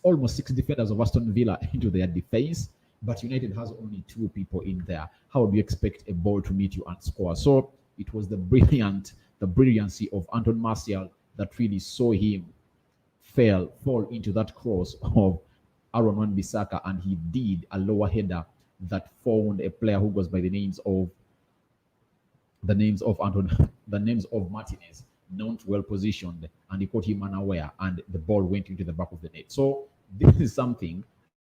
almost six defenders of Aston Villa into their defense. but United has only two people in there. How do you expect a ball to meet you and score? So it was the brilliancy of Anton Martial that really saw him fall into that cross of Aaron Wan-Bissaka, and he did a lower header that found a player who goes by the names of Martinez, not well positioned, and he caught him unaware, and the ball went into the back of the net. So this is something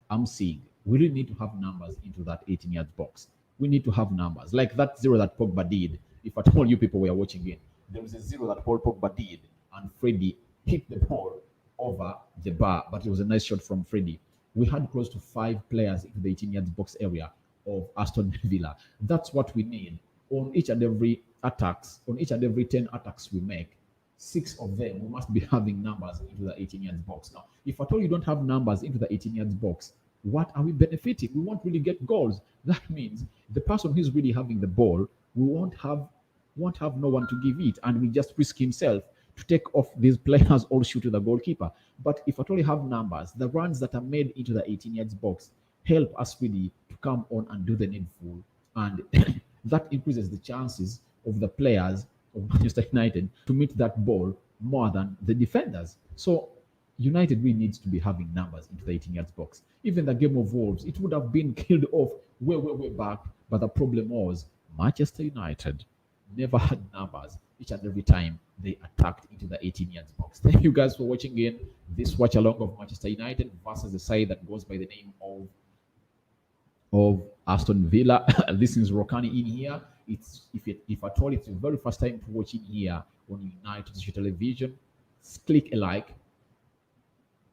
I'm seeing. We really need to have numbers into that 18 yards box. We need to have numbers like that zero that Pogba did. If at all you people were watching it, there was a zero that Paul Pogba did, and Freddie hit the ball over the bar, but it was a nice shot from Freddie. We had close to 5 players into the 18 yards box area of Aston Villa. That's what we need on each and every attacks, on each and every 10 attacks we make. 6 of them, we must be having numbers into the 18 yards box. Now, if at all you don't have numbers into the 18 yards box, what are we benefiting? We won't really get goals. That means the person who's really having the ball, we won't have no one to give it, and we just risk himself to take off these players all shoot to the goalkeeper. But if at all you have numbers, the runs that are made into the 18 yards box help us really to come on and do the needful, and that increases the chances of the players of Manchester United to meet that ball more than the defenders. So United really needs to be having numbers into the 18 yards box. Even the game of Wolves, it would have been killed off way back, but the problem was Manchester United never had numbers each and every time they attacked into the 18 yards box. Thank you guys for watching in this watch along of Manchester United versus the side that goes by the name of Aston Villa. This is Rokani in here. It's if at all it's your very first time to watch in here on United Television, click a like,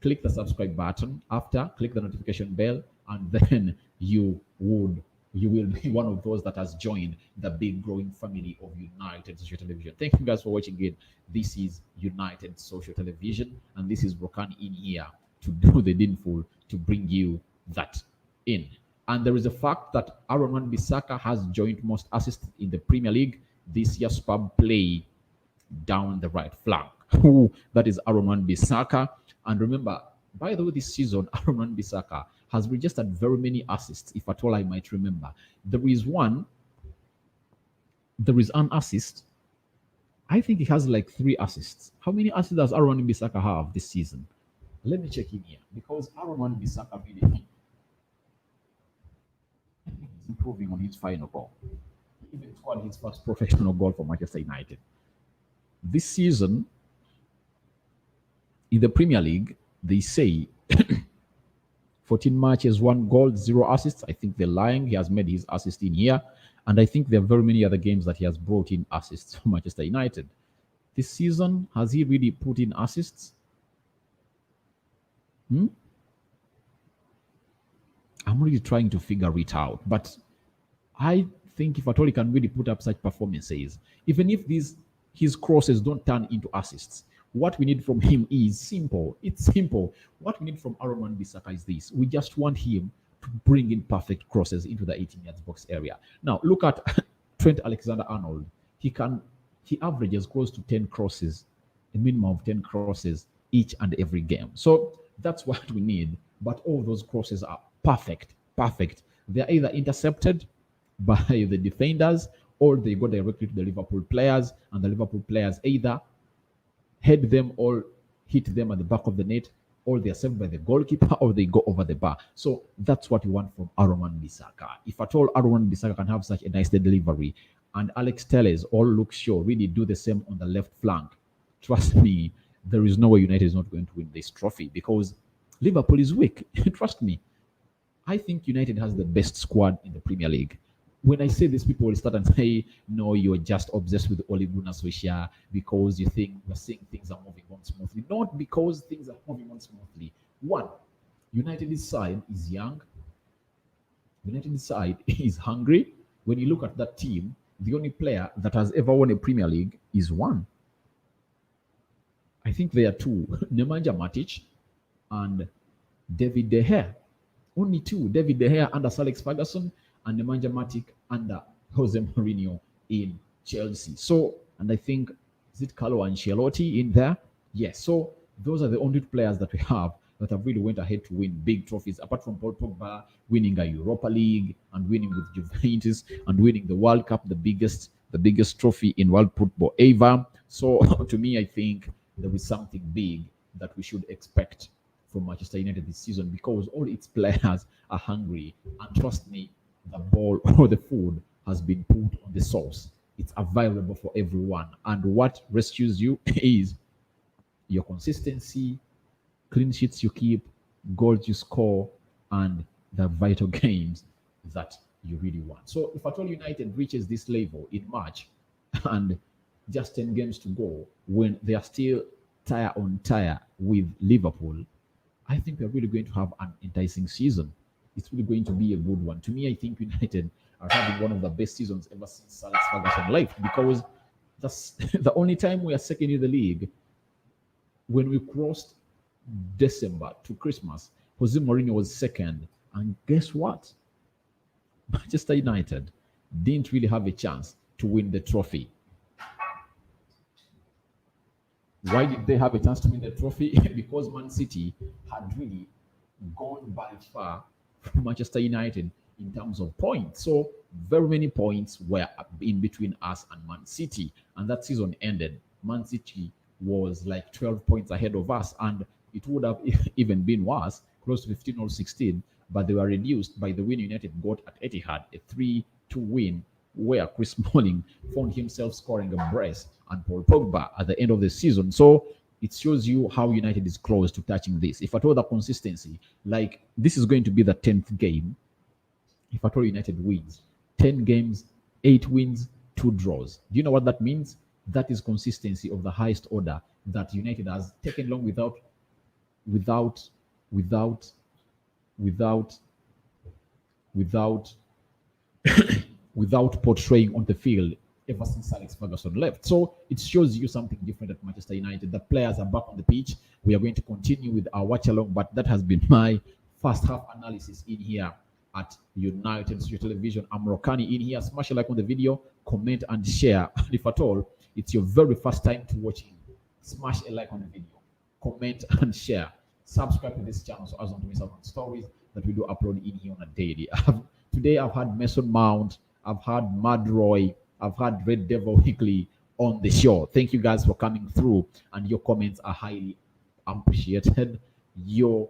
click the subscribe button, after click the notification bell, and then you will be one of those that has joined the big growing family of United Social Television. Thank you guys for watching it. This is United Social Television, and this is Rokani in here to do the needful to bring you that in. And there is a fact that Aaron Wan-Bissaka has joined most assists in the Premier League this year. Superb play down the right flank. That is Aaron Wan-Bissaka. And remember, by the way, this season, Aaron Wan-Bissaka has registered very many assists, if at all I might remember. There is an assist. I think he has like 3 assists. How many assists does Aaron Wan-Bissaka have this season? Let me check in here, because Aaron Wan-Bissaka really improving on his final goal. He even scored his first professional goal for Manchester United. This season, in the Premier League, they say 14 matches, 1 goal, 0 assists. I think they're lying. He has made his assist in here. And I think there are very many other games that he has brought in assists for Manchester United. This season, has he really put in assists? I'm really trying to figure it out. But I think if at all he can really put up such performances, even if his crosses don't turn into assists, what we need from him is simple. It's simple. What we need from Aaron Wan-Bissaka is this. We just want him to bring in perfect crosses into the 18 yards box area. Now, look at Trent Alexander-Arnold. He averages close to 10 crosses, a minimum of 10 crosses each and every game. So that's what we need. But all those crosses are perfect. They're either intercepted by the defenders, or they go directly to the Liverpool players, and the Liverpool players either head them or hit them at the back of the net, or they are saved by the goalkeeper, or they go over the bar. So that's what you want from Aaron Wan-Bissaka. If at all Aaron Wan-Bissaka can have such a nice delivery, and Alex Telles or Luke Shaw really do the same on the left flank, trust me, there is no way United is not going to win this trophy, because Liverpool is weak. Trust me. I think United has the best squad in the Premier League. When I say this, people will start and say, no, you're just obsessed with Ole Gunnar Solskjaer because you think you're seeing things are moving on smoothly. Not because things are moving on smoothly. One, United's side is young. United's side is hungry. When you look at that team, the only player that has ever won a Premier League is one. I think there are 2, Nemanja Matic and David De Gea. Only 2, David De Gea under Sir Alex Ferguson, and Nemanja Matic under Jose Mourinho in Chelsea. So, and I think, is it Carlo Ancelotti in there? Yes. So those are the only 2 players that we have that have really went ahead to win big trophies, apart from Paul Pogba winning a Europa League and winning with Juventus and winning the World Cup, the biggest trophy in world football ever. So to me, I think there is something big that we should expect from Manchester United this season because all its players are hungry. And trust me, the ball or the food has been put on the sauce. It's available for everyone. And what rescues you is your consistency, clean sheets you keep, goals you score, and the vital games that you really want. So if at all United reaches this level in March and just 10 games to go, when they are still tire on tire with Liverpool, I think we're really going to have an enticing season. It's really going to be a good one. To me, I think United are having one of the best seasons ever since Sir Alex Ferguson left because that's the only time we are second in the league. When we crossed December to Christmas, Jose Mourinho was second. And guess what? Manchester United didn't really have a chance to win the trophy. Why did they have a chance to win the trophy? Because Man City had really gone by far from Manchester United in terms of points. So very many points were in between us and Man City. And that season ended. Man City was like 12 points ahead of us. And it would have even been worse, close to 15 or 16. But they were reduced by the win United got at Etihad, a 3-2 win, where Chris Smalling found himself scoring a brace and Paul Pogba at the end of the season. So it shows you how United is close to touching this. If at all the consistency, like this is going to be the 10th game. If at all United wins, 10 games, 8 wins, 2 draws. Do you know what that means? That is consistency of the highest order that United has taken long without without portraying on the field ever since Alex Ferguson left. So it shows you something different at Manchester United. The players are back on the pitch. We are going to continue with our watch along, but that has been my first half analysis in here at United Studio Television. I'm Rokani in here. Smash a like on the video, comment and share. And if at all it's your very first time to watching, smash a like on the video, comment and share. Subscribe to this channel so as not to miss out on stories that we do upload in here on a daily. Today I've had Mason Mount, I've had Mad Roy, I've had Red Devil Weekly on the show. Thank you guys for coming through, and your comments are highly appreciated. Your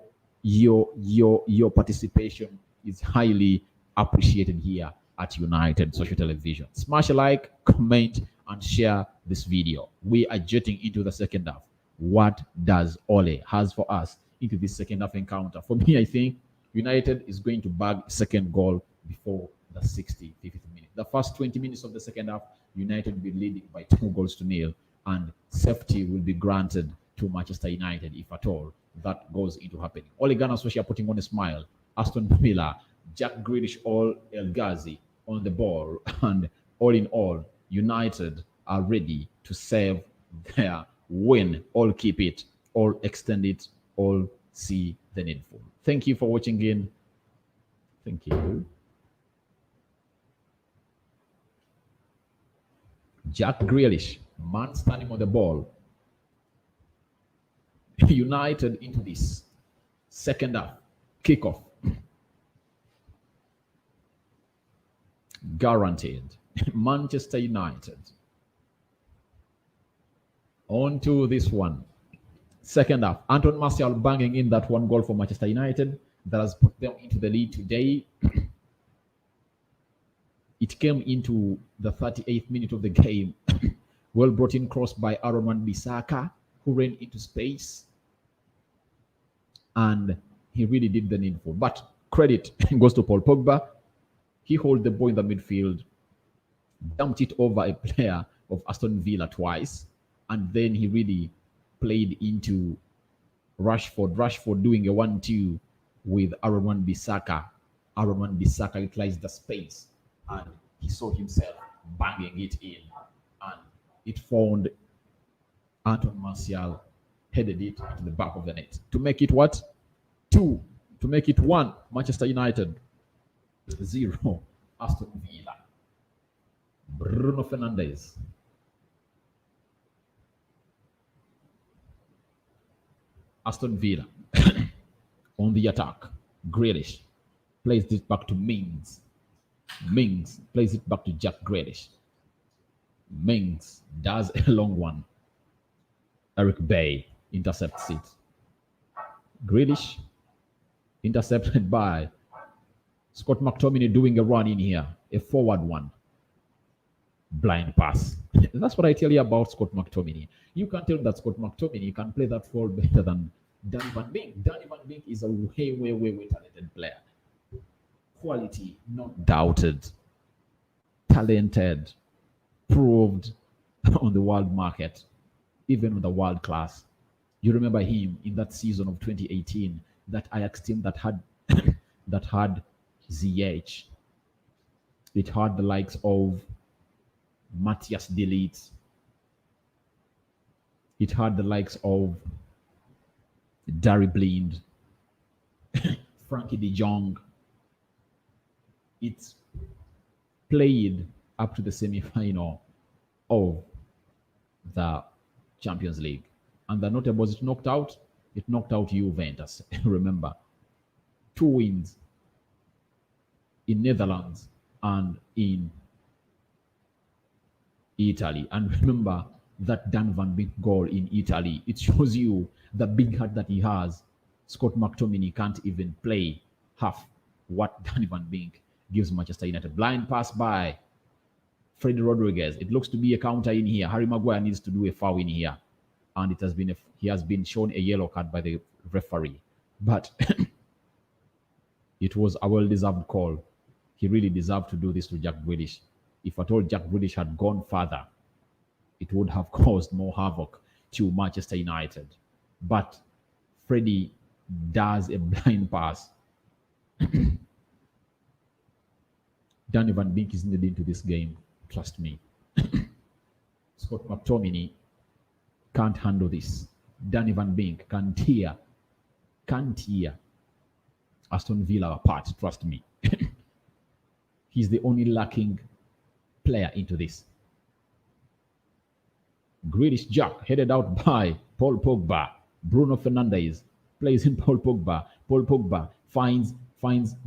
participation is highly appreciated here at United Social Television. Smash a like, comment, and share this video. We are jetting into the second half. What does Ole has for us into this second half encounter? For me, I think United is going to bag second goal before the 65th minute. The first 20 minutes of the second half, United will be leading by 2-0, and safety will be granted to Manchester United, if at all that goes into happening. Ole Gunnar Solskjaer putting on a smile. Aston Villa, Jack Grealish, all El Ghazi on the ball, and all in all, United are ready to save their win. All keep it, all extend it, all see the needful. Thank you for watching in. Thank you. Jack Grealish, man standing on the ball. United into this second half kickoff. Guaranteed. Manchester United. On to this one. Second half. Anton Martial banging in that one goal for Manchester United that has put them into the lead today. It came into the 38th minute of the game. Well brought in cross by Aaron Wan-Bissaka, who ran into space. And he really did the needful. But credit goes to Paul Pogba. He held the ball in the midfield, dumped it over a player of Aston Villa twice, and then he really played into Rashford. Rashford doing a 1-2 with Aaron Wan-Bissaka. Aaron Wan-Bissaka utilized the space, and he saw himself banging it in, and it found Anton Martial, headed it to the back of the net to make it what? 2. To make it 1. Manchester United 0. Aston Villa. Bruno Fernandes. Aston Villa. on the attack. Grealish plays it back to Mings. Mings plays it back to Jack Grealish. Mings does a long one. Eric Bay intercepts it. Grealish intercepted by Scott McTominay doing a run in here. A forward one. Blind pass. That's what I tell you about Scott McTominay. You can tell that Scott McTominay can play that role better than Danny Van Beek. Danny Van Beek is a way talented player. Quality, not doubted. Talented, proved on the world market, even with the world class. You remember him in that season of 2018, that Ajax team that had that had ZH. It had the likes of Matthias de Ligt. It had the likes of Darry Blind, Frankie de Jong. It played up to the semi-final of the Champions League. And the notable was it knocked out Juventus. Remember, 2 wins in Netherlands and in Italy. And remember that Dan Van Beek goal in Italy. It shows you the big heart that he has. Scott McTominay can't even play half what Dan Van Beek gives Manchester United. Blind pass by Freddy Rodriguez. It looks to be a counter in here. Harry Maguire needs to do a foul in here. And it has been he has been shown a yellow card by the referee. But it was a well-deserved call. He really deserved to do this to Jack Grealish. If at all Jack Grealish had gone further, it would have caused more havoc to Manchester United. But Freddie does a blind pass. Danny Van Beek is needed into this game. Trust me. Scott McTominay can't handle this. Danny Van Beek can tear Aston Villa apart. Trust me. He's the only lacking player into this. Grealish Jack headed out by Paul Pogba. Bruno Fernandes plays in Paul Pogba. Paul Pogba finds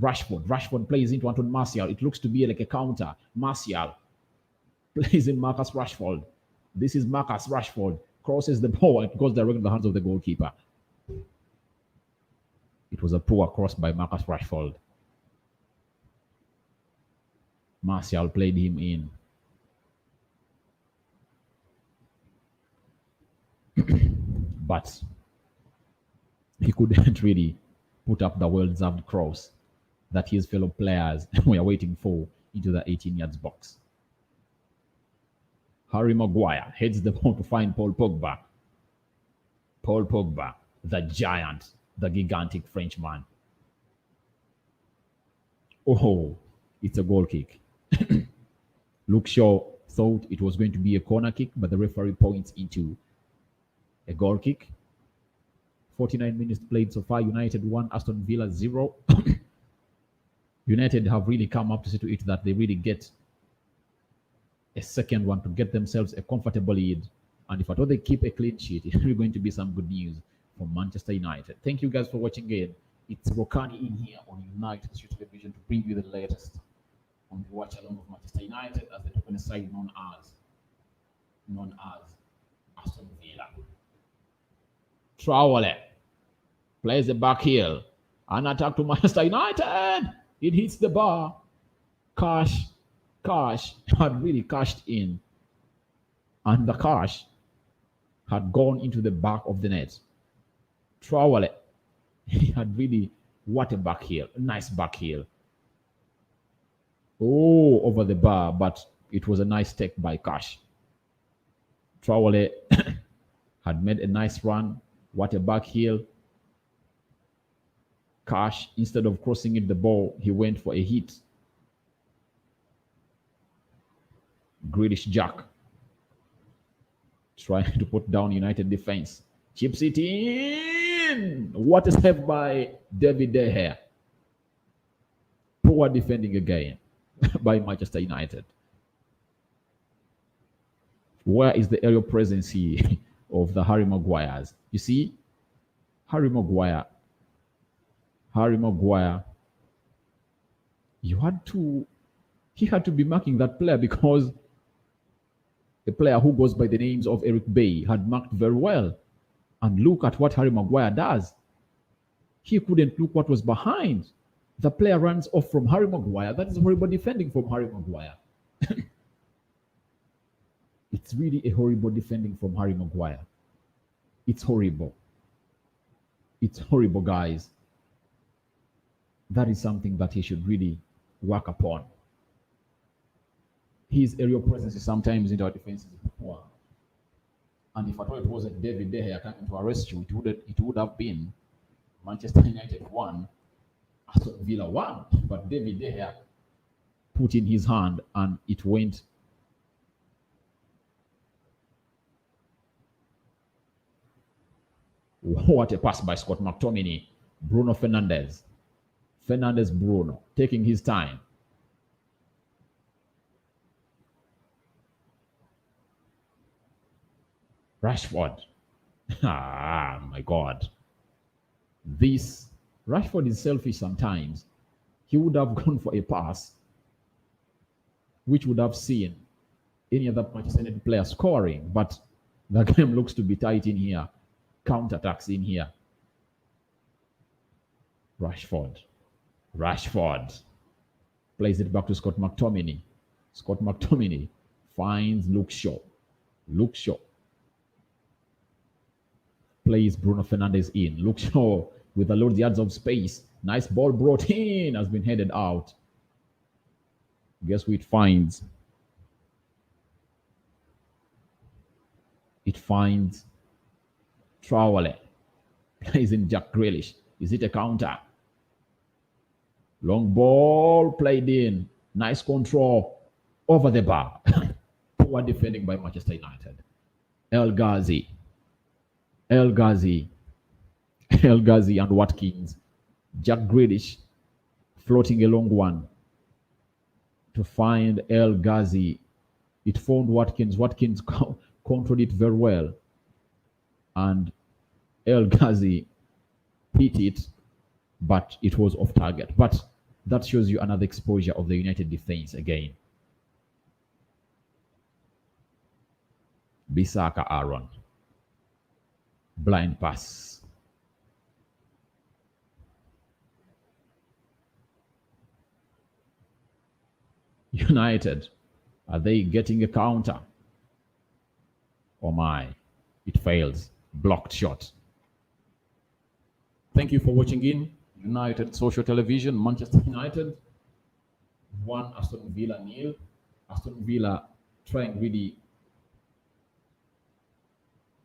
Rashford. Rashford plays into Anton Martial. It looks to be like a counter. Martial plays in Marcus Rashford. This is Marcus Rashford. Crosses the ball. It goes directly in the hands of the goalkeeper. It was a poor cross by Marcus Rashford. Martial played him in. But he couldn't really put up the well-deserved cross that his fellow players were waiting for into the 18 yards box. Harry Maguire heads the ball to find Paul Pogba. Paul Pogba, the giant, the gigantic Frenchman. Oh, it's a goal kick. Luke Shaw thought it was going to be a corner kick, but the referee points into a goal kick. 49 minutes played so far. United 1, Aston Villa 0. United have really come up to see to it that they really get a second one to get themselves a comfortable lead. And if at all they keep a clean sheet, it's really going to be some good news for Manchester United. Thank you guys for watching again. It's Rokani in here on United Television to bring you the latest on the watch along of Manchester United as the token side known as Aston Villa. Traore plays the back heel. An attack to Manchester United. It hits the bar. Cash had really cashed in. And the cash had gone into the back of the net. Traore, he had really, what a back heel. Nice back heel. Oh, over the bar, but it was a nice take by Cash. Traore had made a nice run. What a back heel. Cash, instead of crossing it the ball, he went for a hit. Grealish Jack trying to put down United defense. Chips it in. What a save by David De Gea. Poor defending again by Manchester United. Where is the aerial presence of the Harry Maguires? You see, Harry Maguire Harry Maguire, you had to, he had to be marking that player because a player who goes by the names of Eric Bay had marked very well. And look at what Harry Maguire does. He couldn't look what was behind. The player runs off from Harry Maguire. That is horrible defending from Harry Maguire. It's really a horrible defending from Harry Maguire. It's horrible. It's horrible, guys. That is something that he should really work upon. His aerial presence is sometimes in our defense is poor. And if at all it wasn't David De Gea coming to a rescue, it would have been Manchester United 1, Aston Villa 1. But David De Gea put in his hand and it went. What a pass by Scott McTominay. Bruno Fernandes. Bruno taking his time. Rashford. Ah, my God. This Rashford is selfish sometimes. He would have gone for a pass, which would have seen any other Manchester United player scoring, but the game looks to be tight in here. Counter-attacks in here. Rashford plays it back to Scott McTominay. Scott McTominay finds Luke Shaw. Plays Bruno Fernandes in. Luke Shaw with a load yards of space. Nice ball brought in, has been headed out. Guess who it finds? It finds Traore. Plays in Jack Grealish. Is it a counter? Long ball played in. Nice control. Over the bar. Poor defending by Manchester United. El Ghazi and Watkins. Jack Grealish floating a long one to find El Ghazi. It found Watkins. Watkins controlled it very well. And El Ghazi hit it, but it was off target. But that shows you another exposure of the United defense again. Bissaka Aaron. Blind pass. United, are they getting a counter? Oh my, it fails. Blocked shot. Thank you for watching in United Social Television. Manchester United 1, Aston Villa 0. Aston Villa trying really.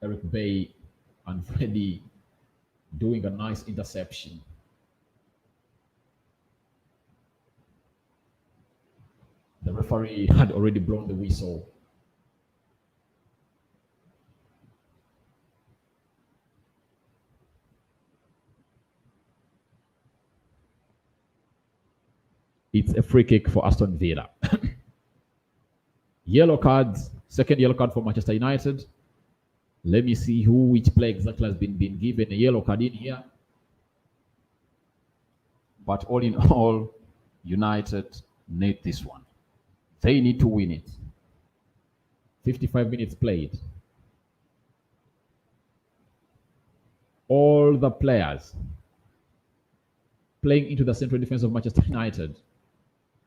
Eric Bay and Freddie doing a nice interception. The referee had already blown the whistle. It's a free kick for Aston Villa. Yellow cards, second yellow card for Manchester United. Let me see which player exactly has been given a yellow card in here. But all in all, United need this one. They need to win it. 55 minutes played. All the players playing into the central defense of Manchester United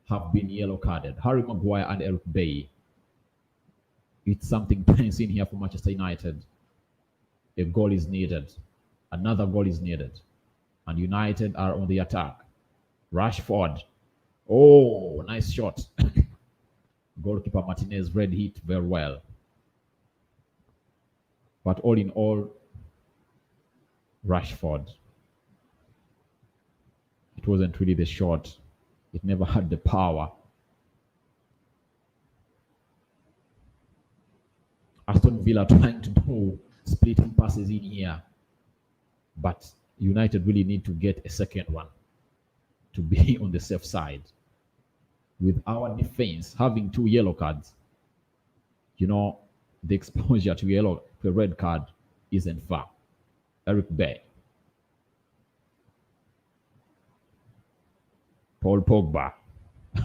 have been yellow carded. Harry Maguire and Eric Bay. It's something tense in here for Manchester United. A goal is needed. Another goal is needed. And United are on the attack. Rashford. Oh, nice shot. Goalkeeper Martinez read it very well. But all in all, Rashford. It wasn't really the shot. It never had the power. Aston Villa trying to do splitting passes in here. But United really need to get a second one to be on the safe side. With our defense having 2 yellow cards, the exposure to a red card isn't far. Eric Bay. Paul Pogba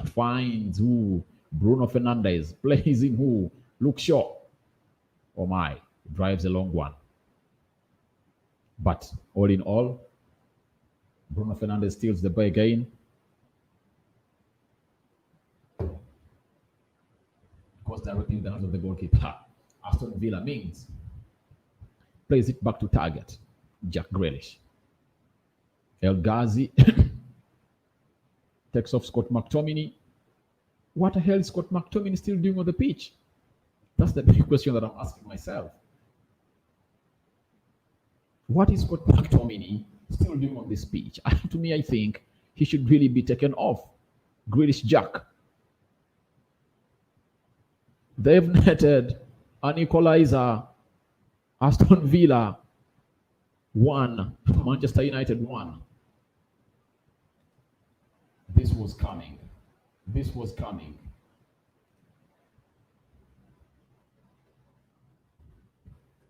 finds who? Bruno Fernandes plays in who? Luke Shaw. Oh my, drives a long one. But all in all, Bruno Fernandes steals the ball again. Goes directly in the hands of the goalkeeper. Aston Villa means plays it back to target. Jack Grealish. El Ghazi takes off Scott McTominay. What the hell is Scott McTominay still doing on the pitch? That's the big question that I'm asking myself. What is Scott McTominay still doing on this pitch? To me, I think he should really be taken off. Grealish Jack. They've netted an equalizer. Aston Villa 1, Manchester United 1. This was coming. This was coming.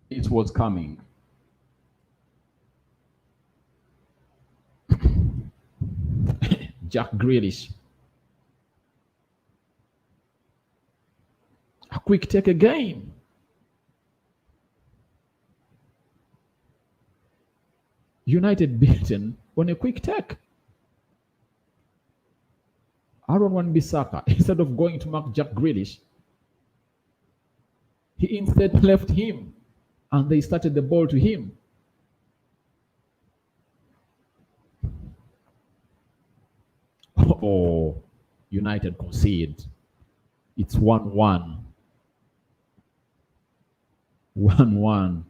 It was coming. Jack Grealish. A quick take again. United beaten on a quick take. Aaron Wan-Bissaka, instead of going to mark Jack Grealish, he instead left him and they started the ball to him. Oh, United concede. It's 1-1. 1-1.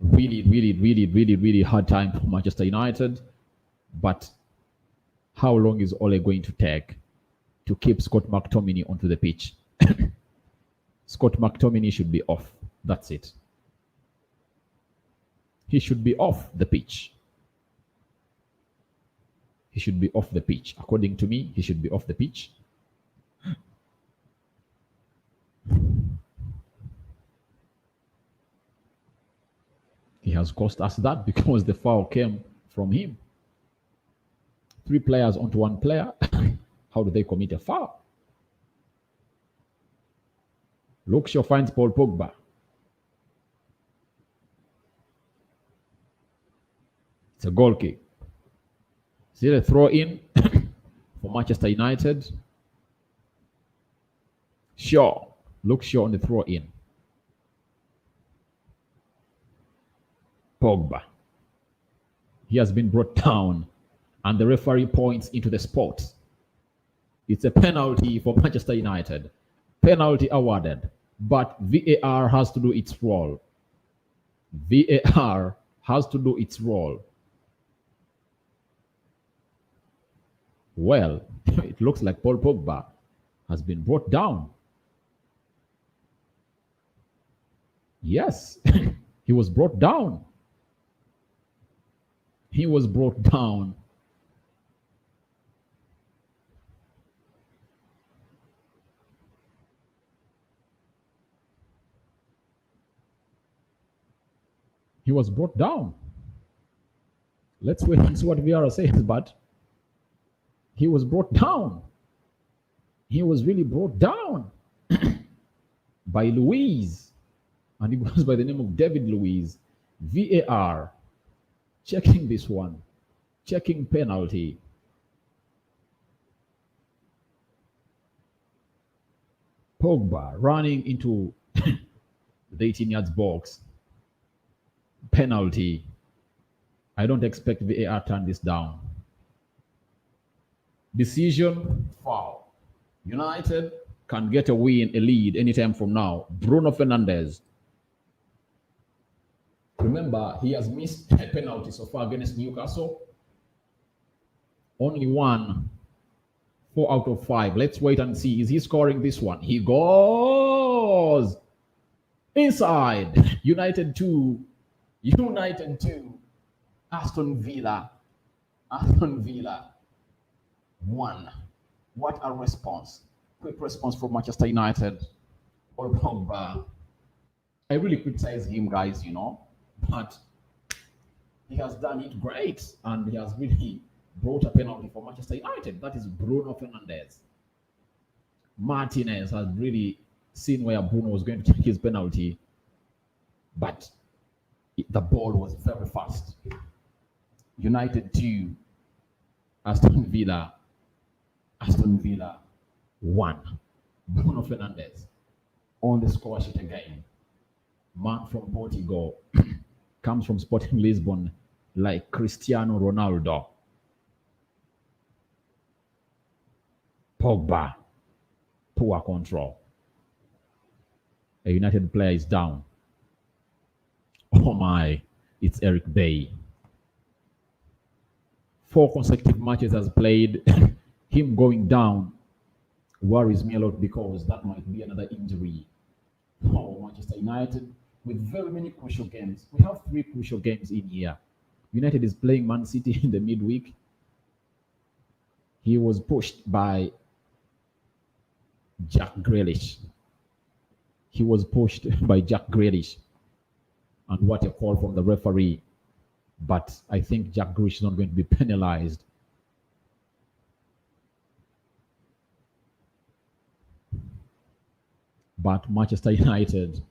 Really hard time for Manchester United. But how long is Ole going to take to keep Scott McTominay onto the pitch? Scott McTominay should be off. That's it. He should be off the pitch. He should be off the pitch. According to me, he should be off the pitch. He has cost us that because the foul came from him. 3 players onto 1 player. How do they commit a foul? Luke Shaw finds Paul Pogba. It's a goal kick. Is it a throw in for Manchester United? Shaw. Luke Shaw on the throw in. Pogba. He has been brought down and the referee points into the spot. It's a penalty for Manchester United. Penalty awarded. But VAR has to do its role. VAR has to do its role. Well, it looks like Paul Pogba has been brought down. Yes, he was brought down. He was brought down. He was brought down. Let's wait and see what VR says, but he was brought down. He was really brought down by Luiz. And he goes by the name of David Luiz. VAR. Checking this one. Checking penalty. Pogba running into the 18 yards box. Penalty. I don't expect VAR to turn this down. Decision, foul. United can get a win, a lead anytime from now. Bruno Fernandes. Remember, he has missed a penalty so far against Newcastle. Only one. 4 out of 5. Let's wait and see. Is he scoring this one? He goes inside. United 2. United 2. Aston Villa. Aston Villa 1. What a response. Quick response from Manchester United. Or Pogba. I really criticize him, guys, but he has done it great and he has really brought a penalty for Manchester United. That is Bruno Fernandes. Martinez has really seen where Bruno was going to take his penalty, but the ball was very fast. United 2, Aston Villa 1. Bruno Fernandes on the score sheet again. Man from Portugal comes from Sporting Lisbon like Cristiano Ronaldo. Pogba, poor control. A United player is down. Oh my, it's Eric Bay. 4 consecutive matches has played. Him going down worries me a lot because that might be another injury for Manchester United with very many crucial games. We have 3 crucial games in here. United is playing Man City in the midweek. He was pushed by Jack Grealish. He was pushed by Jack Grealish. And what a call from the referee. But I think Jack Grealish is not going to be penalized. But Manchester United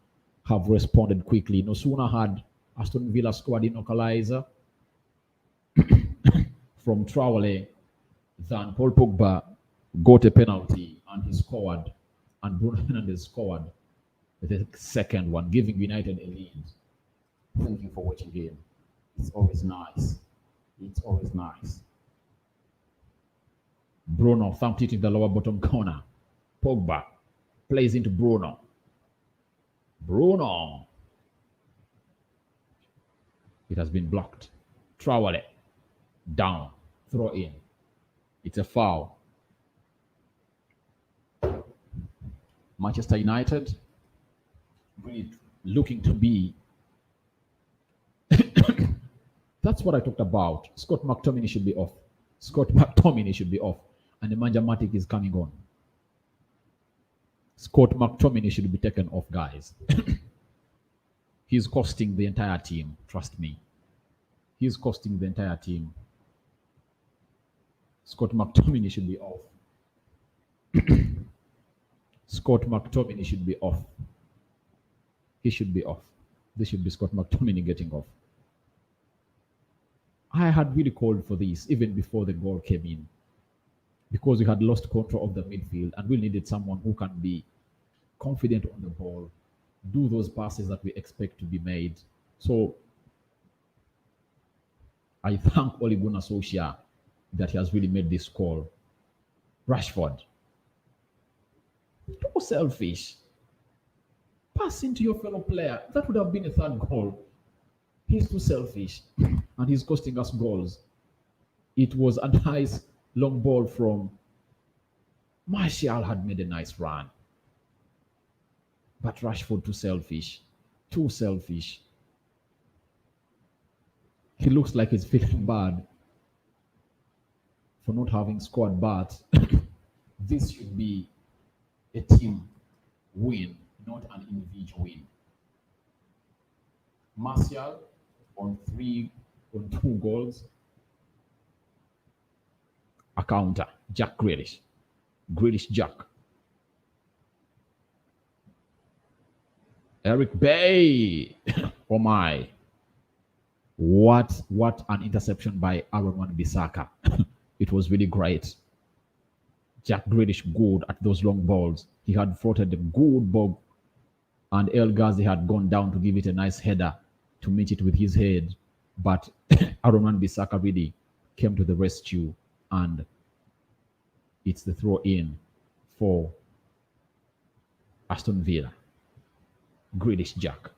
have responded quickly. No sooner had Aston Villa scored in equalizer from Traore than Paul Pogba got a penalty and he scored, and Bruno Fernandes scored the second one, giving United a lead. Thank you for watching game. It's always nice. It's always nice. Bruno thumped it in the lower bottom corner. Pogba plays into Bruno. Bruno. It has been blocked. Traore. Down. Throw in. It's a foul. Manchester United really looking to be. That's what I talked about. Scott McTominay should be off. Scott McTominay should be off. And Nemanja Matic is coming on. Scott McTominay should be taken off, guys. He's costing the entire team. Trust me. He's costing the entire team. Scott McTominay should be off. Scott McTominay should be off. He should be off. This should be Scott McTominay getting off. I had really called for this even before the goal came in, because we had lost control of the midfield and we needed someone who can be confident on the ball, do those passes that we expect to be made. So I thank Ole Gunnar Solskjaer that he has really made this call. Rashford, too selfish. Pass into your fellow player. That would have been a third goal. He's too selfish and he's costing us goals. It was a nice long ball from Martial, had made a nice run. But Rashford too selfish. Too selfish. He looks like he's feeling bad for not having scored, but this should be a team win, not an individual win. Martial on 2 goals. A counter. Jack Grealish. Grealish Jack. Eric Bay. Oh my. What an interception by Aaron Wan-Bissaka. It was really great. Jack Grealish good at those long balls. He had floated a good ball, and El Ghazi had gone down to give it a nice header to meet it with his head. But Aaron Wan-Bissaka really came to the rescue, and it's the throw in for Aston Villa. Grealish Jack.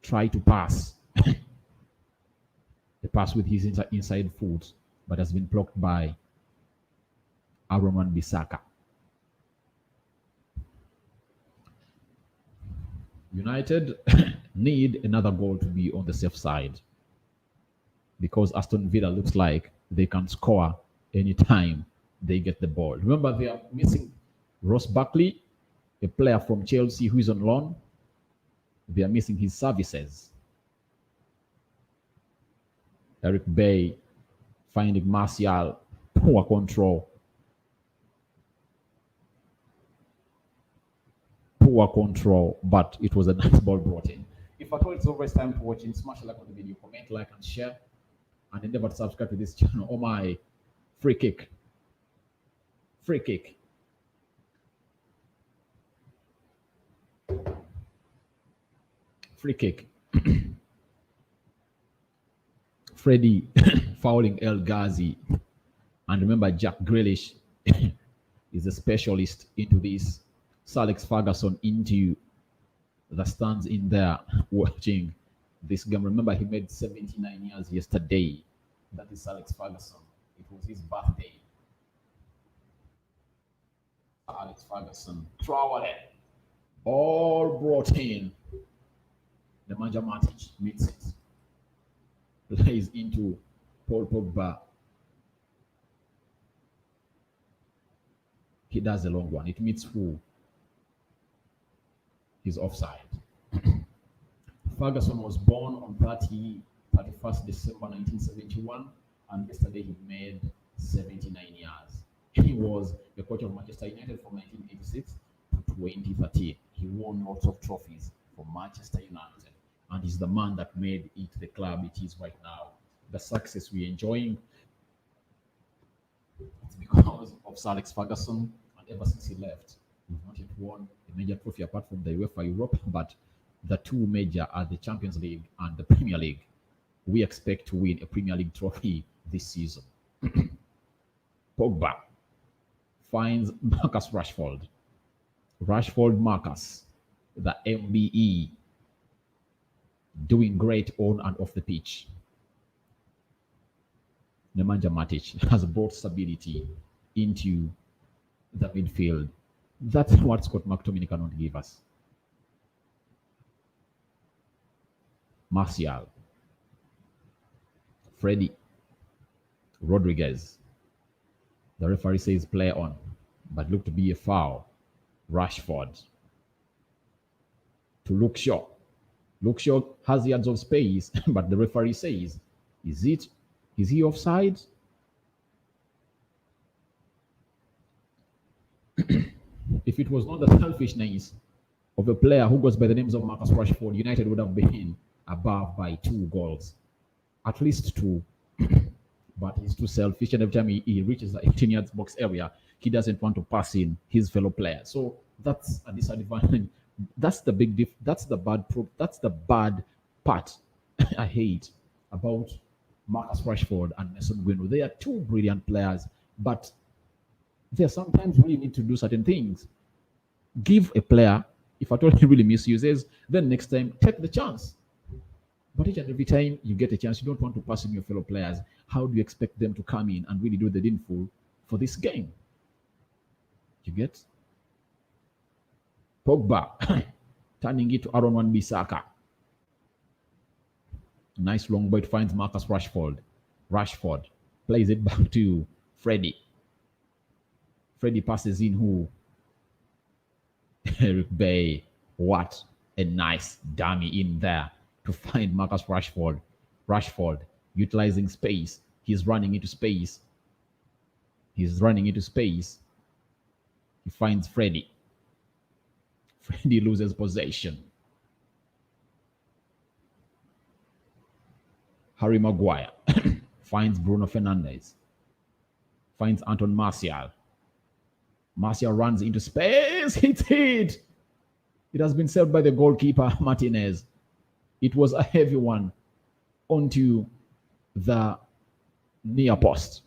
Try to pass. The pass with his inside foot, but has been blocked by Aaron Wan-Bissaka. United need another goal to be on the safe side, because Aston Villa looks like they can score anytime they get the ball. Remember, they are missing Ross Barkley, a player from Chelsea who is on loan. They are missing his services. Eric Bay Finding Martial, poor control. Poor control, but it was a nice ball brought in. If at all it's always time to watch it, smash a like on the video, comment, like, and share. And endeavor to subscribe to this channel. Oh my, free kick. Free kick. Free kick. Freddie fouling El Ghazi. And remember, Jack Grealish is a specialist into this. Sir Alex Ferguson into the stands in there watching this game. Remember, he made 79 years yesterday. That is Sir Alex Ferguson. It was his birthday. Alex Ferguson. Traore. All brought in. The Nemanja Matic meets it. Plays into Paul Pogba. He does a long one. It meets who? He's offside. Ferguson was born on 31st December 1971, and yesterday he made 79 years. He was the coach of Manchester United from 1986 to 2013. He won lots of trophies for Manchester United, and he's the man that made it the club it is right now. The success we're enjoying, it's because of Sir Alex Ferguson, and ever since he left, we've not yet won a major trophy apart from the UEFA Europe, but the two major are the Champions League and the Premier League. We expect to win a Premier League trophy this season. Pogba finds Marcus Rashford. Rashford Marcus, the MBE, doing great on and off the pitch. Nemanja Matic has brought stability into the midfield. That's what Scott McTominay cannot give us. Martial, Freddie, Rodriguez. The referee says play on, but looked to be a foul. Rashford to Luke Shaw. Luke Shaw has yards of space, but the referee says, is he offside? If it was not the selfishness of a player who goes by the names of Marcus Rashford, United would have been above by 2 goals. At least 2. But he's too selfish, and every time he reaches the 18 yards box area, he doesn't want to pass in his fellow player. So that's a disadvantage. That's the big that's the bad part I hate about Marcus Rashford and Mason Greenwood. They are 2 brilliant players, but they sometimes really need to do certain things. Give a player, if at all he really misuses, then next time take the chance. But each and every time you get a chance, you don't want to pass in your fellow players. How do you expect them to come in and really do the needful for this game? You get? Pogba turning it to Aaron Wan-Bissaka. Nice long ball, finds Marcus Rashford. Rashford plays it back to Freddie. Freddie passes in who? Eric Bay. What a nice dummy in there to find Marcus Rashford. Rashford utilizing space. He's running into space. He finds Freddie. Freddie loses possession. Harry Maguire finds Bruno Fernandes. Finds Anton Martial. Martial runs into space. Hits it. It has been saved by the goalkeeper, Martinez. It was a heavy one onto the near post.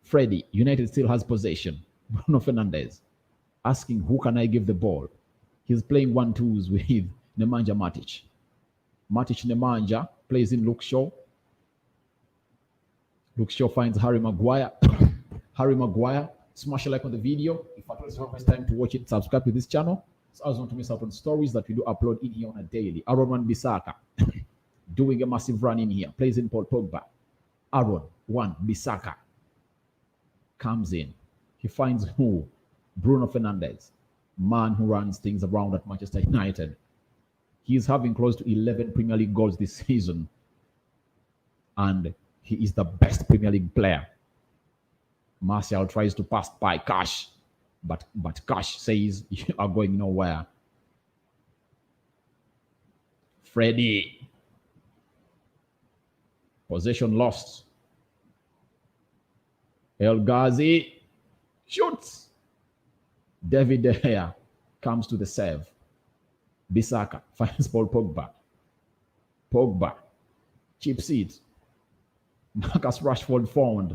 Freddie, United still has possession. Bruno Fernandes asking, who can I give the ball? He's playing 1-2s with Nemanja Matic. Nemanja plays in Luke Shaw. Luke Shaw finds Harry Maguire. Harry Maguire, smash a like on the video. If at all it's your first time to watch it, subscribe to this channel, so as not to miss out on stories that we do upload in here on a daily. Aaron Wan-Bissaka doing a massive run in here. Plays in Paul Pogba. Aaron Wan-Bissaka comes in. He finds who? Bruno Fernandes, man who runs things around at Manchester United. He's having close to 11 Premier League goals this season. And He is the best Premier League player. Martial tries to pass by Cash, but Cash says you are going nowhere. Freddie. Possession lost. El Ghazi shoots. David De Gea comes to the save. Bissaka finds Paul Pogba. Pogba chips it. Marcus Rashford found.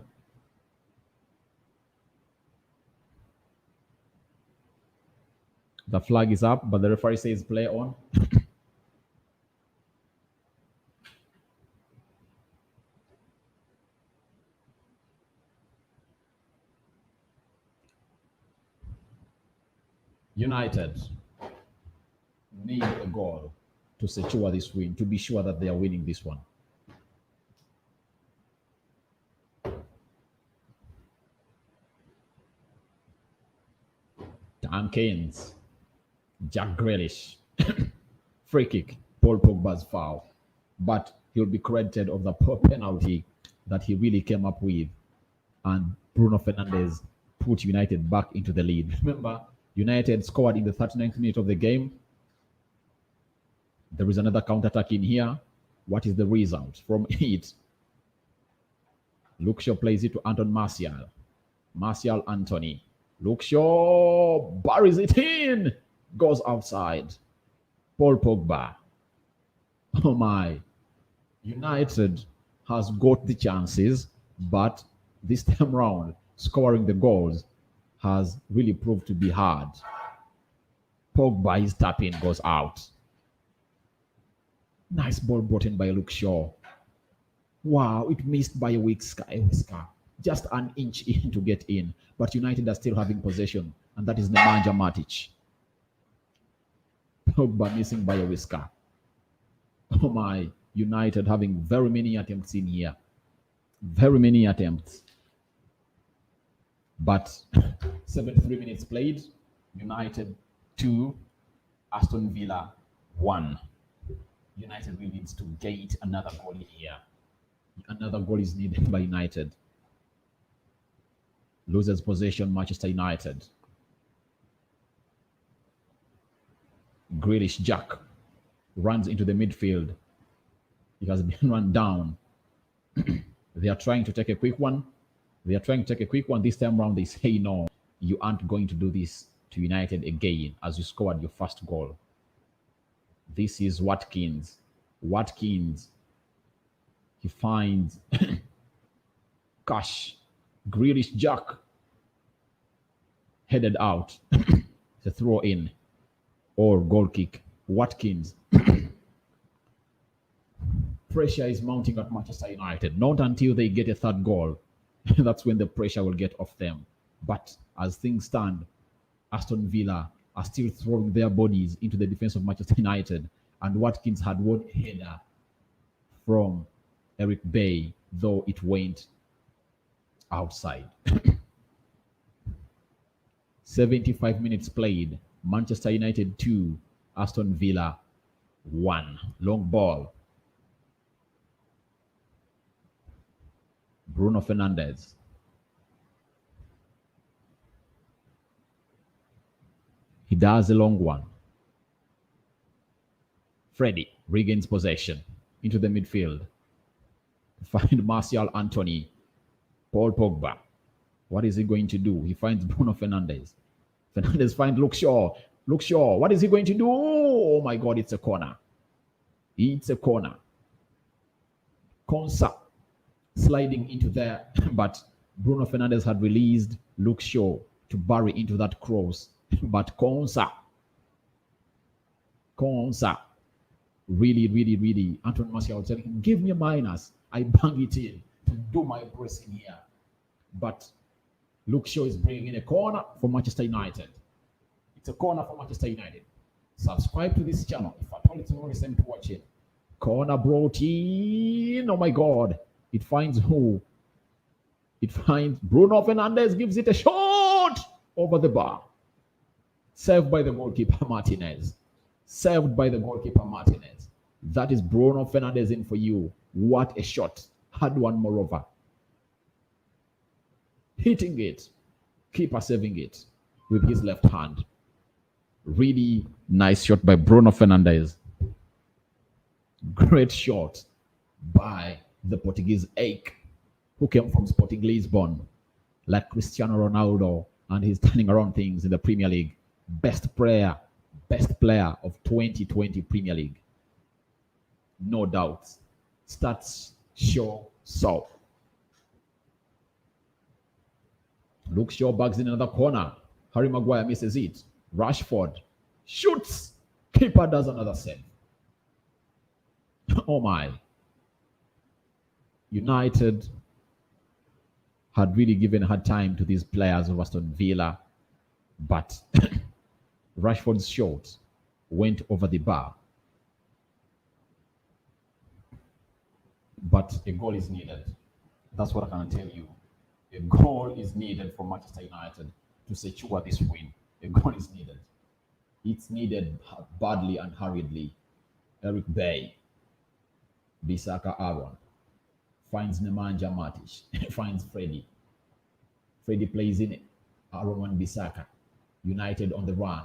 The flag is up, but the referee says play on. United need a goal to secure this win, to be sure that they are winning this one. Dan Keynes, Jack Grealish, free kick, Paul Pogba's foul, but he'll be credited of the poor penalty that he really came up with, and Bruno Fernandes put United back into the lead. Remember, United scored in the 39th minute of the game. There is another counter-attack in here. What is the result from it? Luke Shaw plays it to Anton Martial. Martial Anthony. Luke Shaw buries it in. Goes outside. Paul Pogba. Oh my. United has got the chances, but this time round, scoring the goals has really proved to be hard. Pogba is tapping, goes out. Nice ball brought in by Luke Shaw. Wow, it missed by a whisker. Just an inch in to get in. But United are still having possession, and that is Nemanja Matic. Pogba missing by a whisker. Oh my, United having very many attempts in here. Very many attempts. But 73 minutes played. United 2, Aston Villa 1. United really needs to get another goal in here. Another goal is needed by United. Loses possession, Manchester United. Grealish Jack runs into the midfield. He has been run down. They are trying to take a quick one. This time around, they say, no, you aren't going to do this to United again as you scored your first goal. This is Watkins. He finds Cash. Grealish Jack. Headed out. It's a throw in or goal kick. Watkins. Pressure is mounting at Manchester United. Not until they get a third goal. That's when the pressure will get off them. But as things stand, Aston Villa are still throwing their bodies into the defense of Manchester United. And Watkins had one header from Eric Bay, though it went outside. 75 minutes played. Manchester United 2, Aston Villa 1. Long ball. Bruno Fernandes. He does a long one. Freddie regains possession into the midfield. Find Martial Anthony. Paul Pogba. What is he going to do? He finds Bruno Fernandes. Fernandes finds Luke Shaw. What is he going to do? Oh my God, it's a corner. Konsa sliding into there, but Bruno Fernandes had released Luke Shaw to bury into that cross. But Konsa. Really, Anton Martial telling him, give me a minus. I bang it in to do my pressing here. But Luke Shaw is bringing in a corner for Manchester United. It's a corner for Manchester United. Subscribe to this channel if at all it's not recent to watch it. Corner brought in. Oh my God. It finds who? It finds Bruno Fernandes, gives it a shot over the bar. Saved by the goalkeeper Martinez. That is Bruno Fernandes in for you. What a shot. had one moreover. Hitting it, keeper saving it with his left hand. Really nice shot by Bruno Fernandes. Great shot by the Portuguese Ake, who came from Sporting Lisbon, like Cristiano Ronaldo, and he's turning around things in the Premier League. Best player of 2020 Premier League. No doubt. Stats show so. Luke Shaw bags in another corner. Harry Maguire misses it. Rashford shoots. Keeper does another save. Oh my. United had really given hard time to these players of Aston Villa, but Rashford's shot went over the bar. But a goal is needed. That's what I can tell you. A goal is needed for Manchester United to secure this win. A goal is needed. It's needed badly and hurriedly. Eric Bay, Bissaka Aaron, finds Nemanja Matic, finds Freddie. Freddie plays in it. Aaron Wan-Bissaka. United on the run.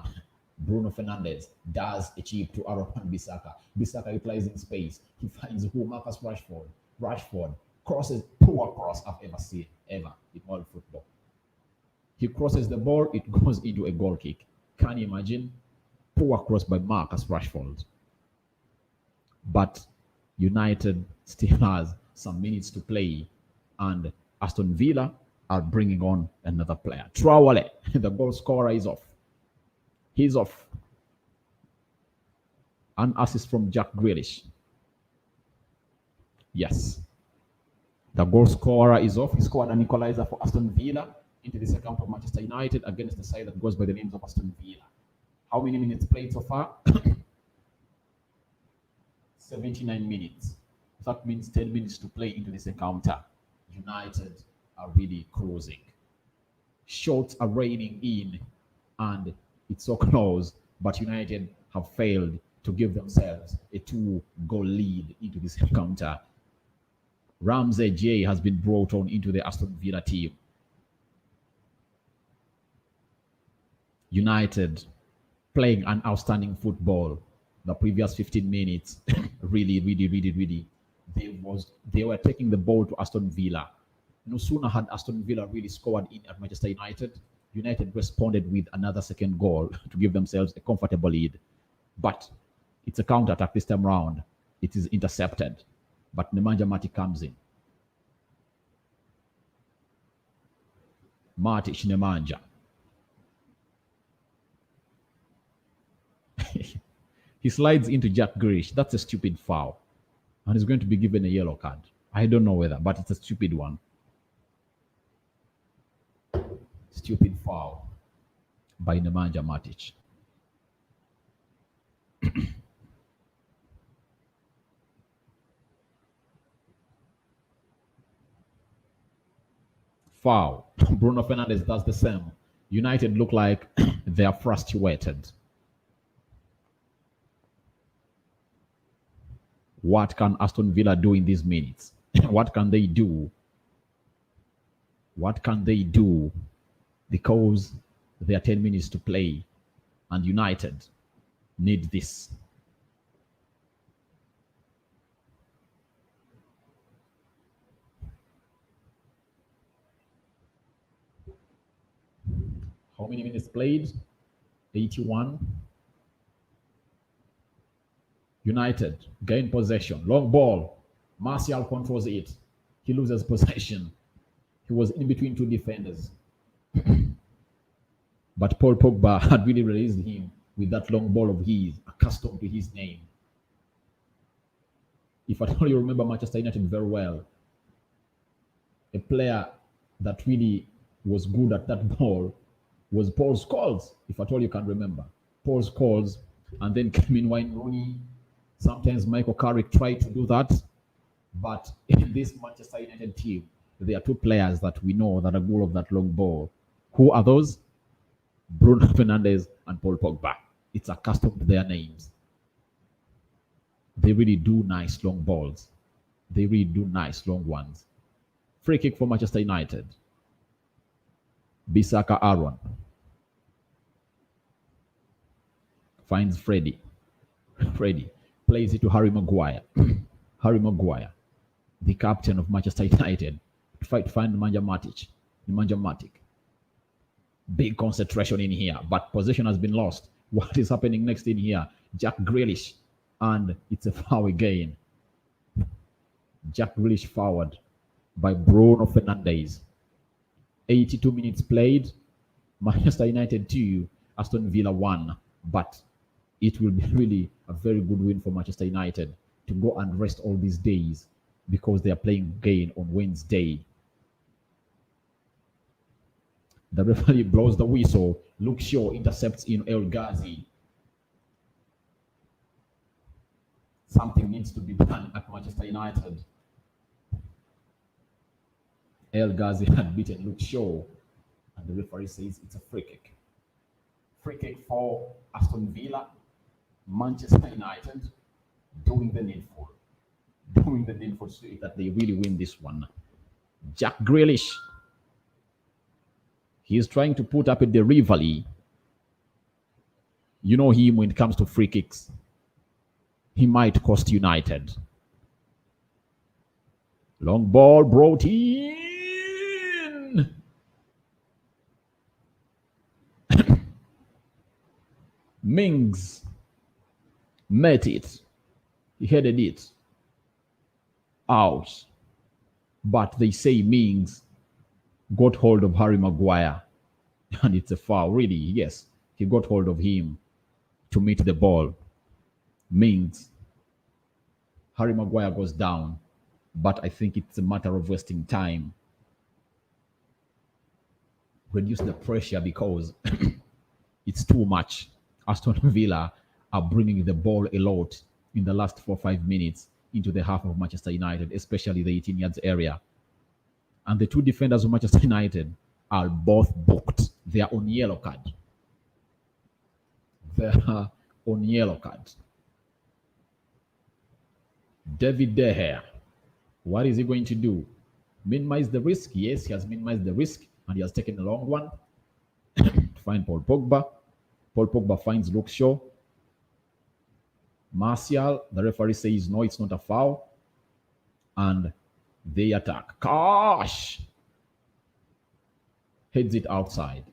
Bruno Fernandes does a chip to Aaron Wan-Bissaka. Bissaka replies in space. He finds who? Marcus Rashford. Rashford crosses, poor cross I've ever seen, ever in all football. He crosses the ball, it goes into a goal kick. Can you imagine? Poor cross by Marcus Rashford. But United still has some minutes to play, and Aston Villa are bringing on another player. Traore, the goal scorer, is off. He's off. An assist from Jack Grealish. Yes. The goal scorer is off. He scored an equalizer for Aston Villa into the second of Manchester United against the side that goes by the names of Aston Villa. How many minutes played so far? 79 minutes. That means 10 minutes to play into this encounter. United are really cruising. Shots are raining in, and it's so close, but United have failed to give themselves a 2-goal lead into this encounter. Ramsey J has been brought on into the Aston Villa team. United playing an outstanding football the previous 15 minutes. Really. They were taking the ball to Aston Villa. No sooner had Aston Villa really scored in at Manchester United, United responded with another second goal to give themselves a comfortable lead. But it's a counter-attack this time round. It is intercepted. But Nemanja Matic comes in. Matic Nemanja. He slides into Jack Grealish. That's a stupid foul. And he's going to be given a yellow card. I don't know whether, but it's a stupid one. Stupid foul by Nemanja Matic. Foul. Bruno Fernandes does the same. United look like they are frustrated. What can Aston Villa do in these minutes? What can they do? What can they do? Because there are 10 minutes to play, and United need this. How many minutes played? 81. United gain possession. Long ball. Martial controls it. He loses possession. He was in between two defenders. But Paul Pogba had really released him with that long ball of his, accustomed to his name. If at all you remember Manchester United very well, a player that really was good at that ball was Paul Scholes, if at all you can remember. Paul Scholes, and then came in Wayne Rooney. Sometimes Michael Carrick tried to do that. But in this Manchester United team, there are two players that we know that are good of that long ball. Who are those? Bruno Fernandes and Paul Pogba. It's accustomed to their names. They really do nice long balls. They really do nice long ones. Free kick for Manchester United. Bisaka Aaron finds Freddie. Freddie plays it to Harry Maguire. Harry Maguire, the captain of Manchester United, to find Nemanja Matic. Nemanja Matic. Big concentration in here, but possession has been lost. What is happening next in here? Jack Grealish, and it's a foul again. Jack Grealish fouled by Bruno Fernandes. 82 minutes played. Manchester United 2, Aston Villa 1. But it will be really a very good win for Manchester United to go and rest all these days because they are playing again on Wednesday. The referee blows the whistle. Luke Shaw intercepts in El Ghazi. Something needs to be done at Manchester United. El Ghazi had beaten Luke Shaw, and the referee says it's a free kick. Free kick for Aston Villa. Manchester United doing the needful. Doing the needful so that they really win this one. Jack Grealish. He is trying to put up the rivalry. You know him when it comes to free kicks. He might cost United. Long ball brought in. Mings met it. He headed it out. But they say Mings got hold of Harry Maguire. And it's a foul. Really, yes. He got hold of him to meet the ball. Mings. Harry Maguire goes down. But I think it's a matter of wasting time. Reduce the pressure because it's too much. Aston Villa are bringing the ball a lot in the last 4-5 minutes into the half of Manchester United, especially the 18 yards area. And the two defenders of Manchester United are both booked. They are on yellow card. They are on yellow card. David De Gea. What is he going to do? Minimize the risk? Yes, he has minimized the risk and he has taken a long one to find Paul Pogba. Paul Pogba finds Luke Shaw. Martial, the referee says no, it's not a foul. And they attack. Gosh! Heads it outside.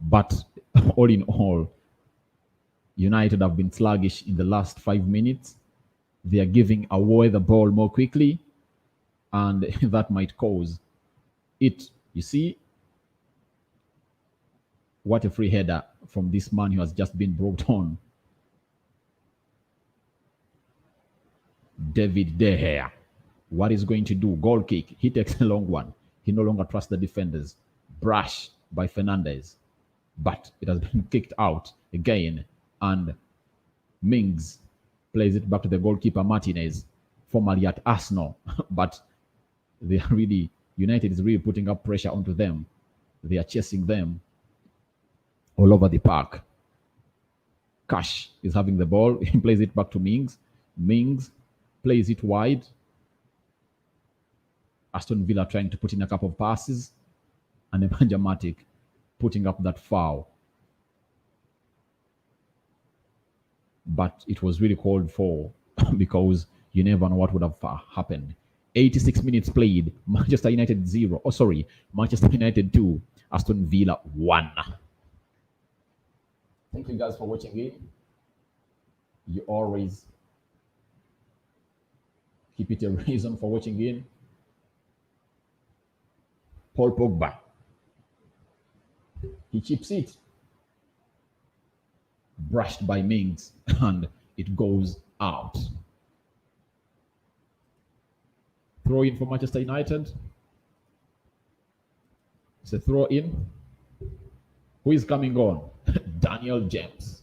But all in all, United have been sluggish in the last 5 minutes. They are giving away the ball more quickly, and that might cause it. You see, what a free header from this man who has just been brought on. David De Gea. What is going to do? Goal kick. He takes a long one. He no longer trusts the defenders. Brush by Fernandes. But it has been kicked out again. And Mings plays it back to the goalkeeper Martinez, formerly at Arsenal. But they are really, United is really putting up pressure onto them. They are chasing them all over the park. Cash is having the ball. He plays it back to Mings. Mings plays it wide. Aston Villa trying to put in a couple of passes. And Nemanja Matic putting up that foul. But it was really called for because you never know what would have happened. 86 minutes played. Manchester United 0. Manchester United 2. Aston Villa 1. Thank you guys for watching in. You always keep it a reason for watching in. Paul Pogba. He chips it. Brushed by Mings and it goes out. Throw in for Manchester United. It's a throw in. Who is coming on? Daniel James.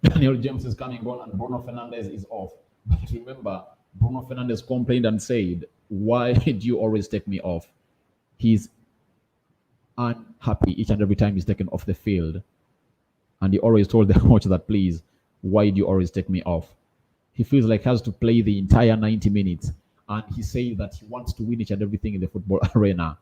Daniel James is coming on and Bruno Fernandes is off. But remember, Bruno Fernandes complained and said, why do you always take me off? He's unhappy each and every time he's taken off the field. And he always told the coach that, please, why do you always take me off? He feels like he has to play the entire 90 minutes. And he said that he wants to win each and everything in the football arena.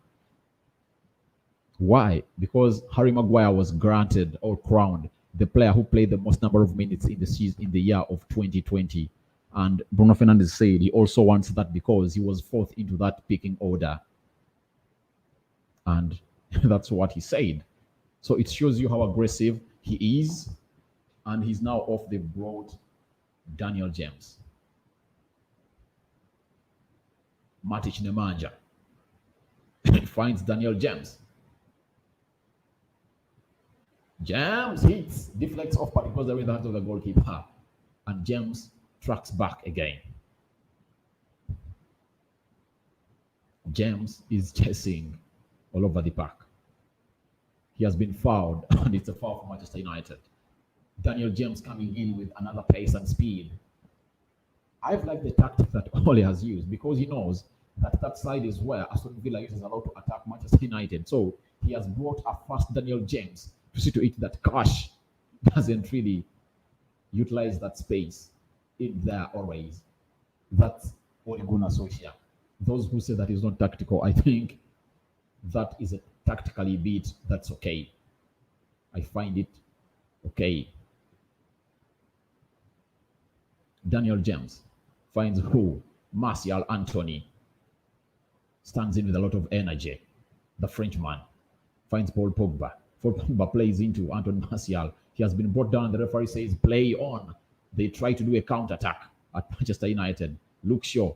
Why? Because Harry Maguire was granted or crowned the player who played the most number of minutes in the season in the year of 2020. And Bruno Fernandes said he also wants that because he was fourth into that picking order. And that's what he said. So it shows you how aggressive he is. And he's now off. They've brought Daniel James. Matic Nemanja finds Daniel James. James hits, deflects off, but it goes away in the hands of the goalkeeper. And James tracks back again. James is chasing all over the park. He has been fouled, and it's a foul for Manchester United. Daniel James coming in with another pace and speed. I've liked the tactic that Ole has used because he knows that that side is where Aston Villa uses a lot to attack Manchester United. So he has brought a fast Daniel James to see to it that Cash doesn't really utilize that space in there always. That's Ole Gunnar Solskjaer. Those who say that is not tactical, I think that is a tactically beat. That's okay. I find it okay. Daniel James finds who? Martial Anthony. Stands in with a lot of energy. The Frenchman finds Paul Pogba. Paul Pogba plays into Anthony Martial. He has been brought down. The referee says, play on. They try to do a counter-attack at Manchester United. Luke Shaw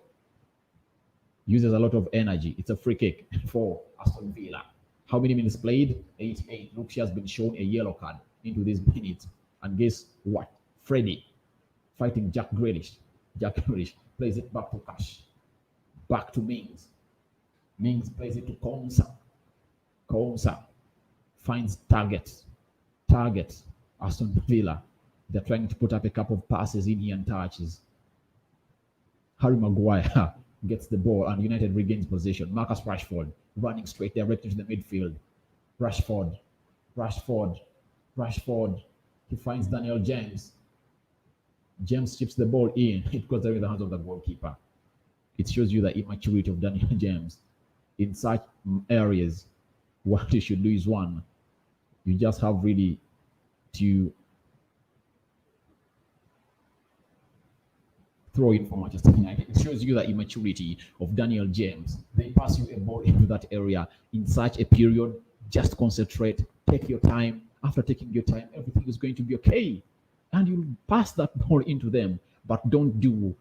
uses a lot of energy. It's a free kick for Aston Villa. How many minutes played? 88. Luke Shaw has been shown a yellow card into this minute. And guess what? Freddie fighting Jack Grealish. Jack Grealish plays it back to Cash. Back to Mings. Mings plays it to Konsa. Konsa finds targets. Targets. Aston Villa. They're trying to put up a couple of passes in here and touches. Harry Maguire gets the ball and United regains possession. Marcus Rashford running straight directly to the midfield. Rashford. He finds Daniel James. James chips the ball in. It goes away in the hands of the goalkeeper. It shows you the immaturity of Daniel James. In such areas, what you should do is one, you just have really to throw in for Manchester United. It shows you the immaturity of Daniel James. They pass you a ball into that area in such a period. Just concentrate, take your time. After taking your time, everything is going to be okay. And you'll pass that ball into them. But don't do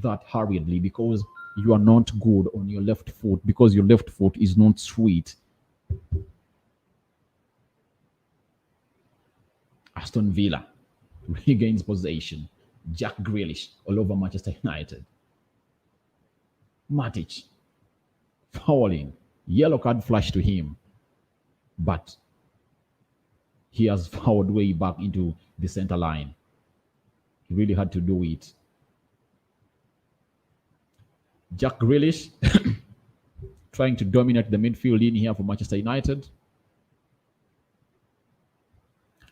that hurriedly because you are not good on your left foot because your left foot is not sweet. Aston Villa regains possession. Jack Grealish all over Manchester United. Matic fouling. Yellow card flash to him. But he has fouled way back into the center line. He really had to do it. Jack Grealish trying to dominate the midfield in here for Manchester United.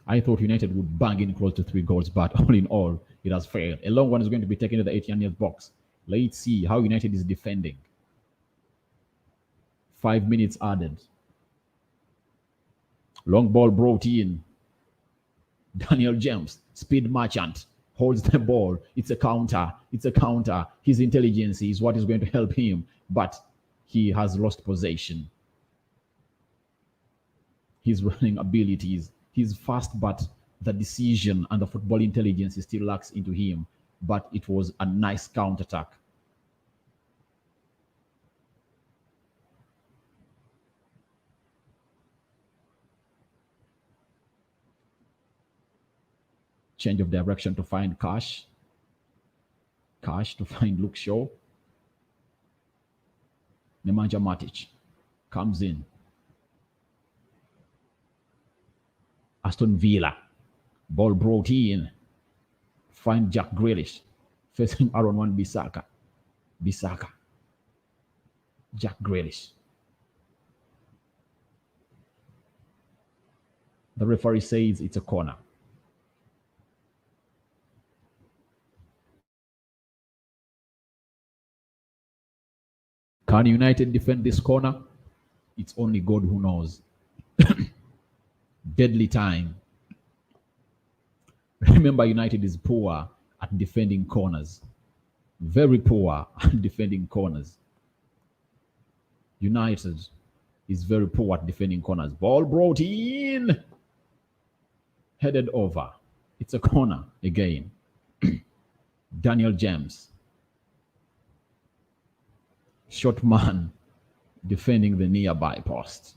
I thought United would bang in close to 3 goals, but all in all, it has failed. A long one is going to be taken to the 18-yard box. Let's see how United is defending. 5 minutes added. Long ball brought in. Daniel James, speed merchant, holds the ball. It's a counter. His intelligence is what is going to help him, but he has lost possession. His running abilities, he's fast, but the decision and the football intelligence still lacks into him. But it was a nice counter-attack. Change of direction to find Cash. Cash to find Luke Shaw. Nemanja Matic comes in. Aston Villa. Ball brought in. Find Jack Grealish. Facing Aaron Wan-Bissaka. Jack Grealish. The referee says it's a corner. Can United defend this corner? It's only God who knows. Deadly time. Remember, United is poor at defending corners. Very poor at defending corners. United is very poor at defending corners. Ball brought in. Headed over. It's a corner again. Daniel James. Short man defending the nearby post.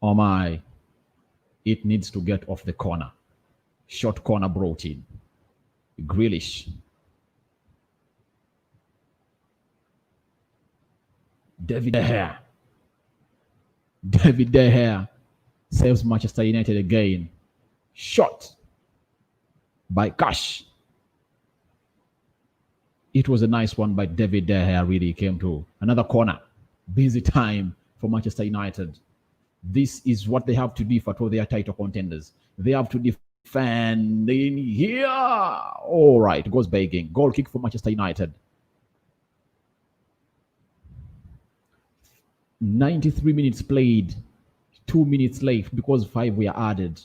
Oh my. It needs to get off the corner. Short corner brought in. Grealish. David De Gea. David De Gea saves Manchester United again. Shot by Cash. It was a nice one by David De Gea, really came to another corner. Busy time for Manchester United. This is what they have to do for all their title contenders. They have to defend in here. All right, goes begging. Goal kick for Manchester United. 93 minutes played. 2 minutes left because 5 were added.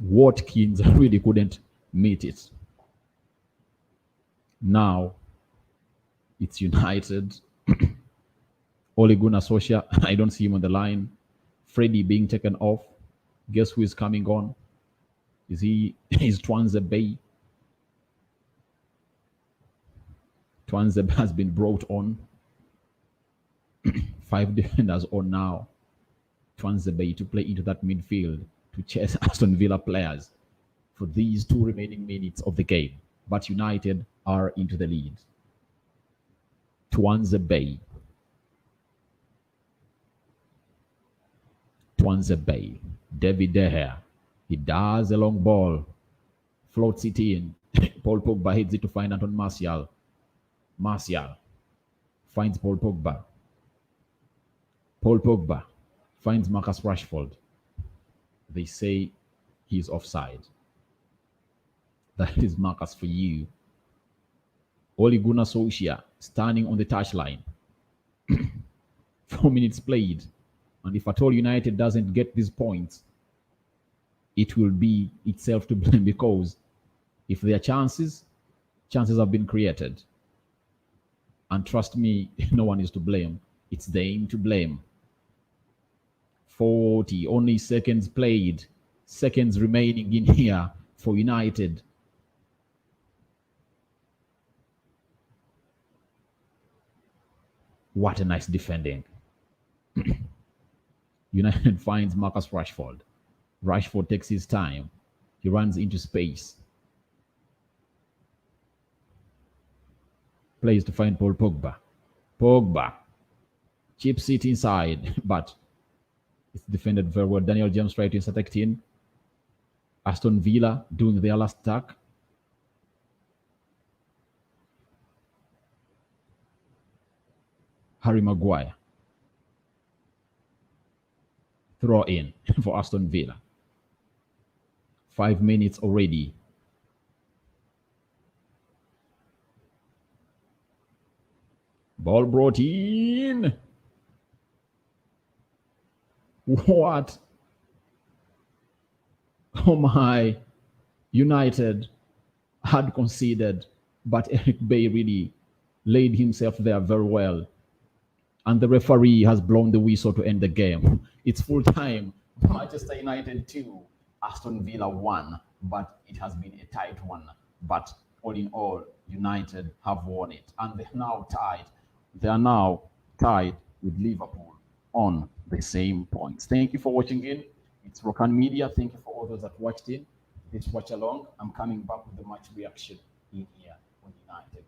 Watkins really couldn't meet it. Now it's United. Ole Gunnar Solskjaer, I don't see him on the line. Freddie being taken off. Guess who is coming on? Is Twanze Bay? Twanze has been brought on. 5 defenders on now. Twanze Bay to play into that midfield to chase Aston Villa players for these 2 remaining minutes of the game. But United are into the lead. Twanze Bay. Twanze Bay. David De Gea. He does a long ball. Floats it in. Paul Pogba heads it to find Anton Martial. Martial finds Paul Pogba. Paul Pogba finds Marcus Rashford. They say he's offside. That is Marcus for you. Ole Gunnar Solskjaer standing on the touchline. 4 minutes played. And if at all United doesn't get these points, it will be itself to blame, because if there are chances have been created. And trust me, no one is to blame. It's them to blame. 40, only seconds played. Seconds remaining in here for United. What a nice defending. United finds Marcus Rashford. Rashford takes his time. He runs into space. Plays to find Paul Pogba. Pogba chips it inside, but it's defended very well. Daniel James tries to intercept in. Aston Villa doing their last attack. Harry Maguire. Throw in for Aston Villa. 5 minutes already. Ball brought in. What? Oh my. United had conceded, but Eric Bay really laid himself there very well. And the referee has blown the whistle to end the game. It's full time. Manchester United 2, Aston Villa 1, but it has been a tight one. But all in all, United have won it. And they're now tied. They are now tied with Liverpool on the same points. Thank you for watching in. It's Rokani Media. Thank you for all those that watched in. Let's watch along. I'm coming back with the match reaction in here on United.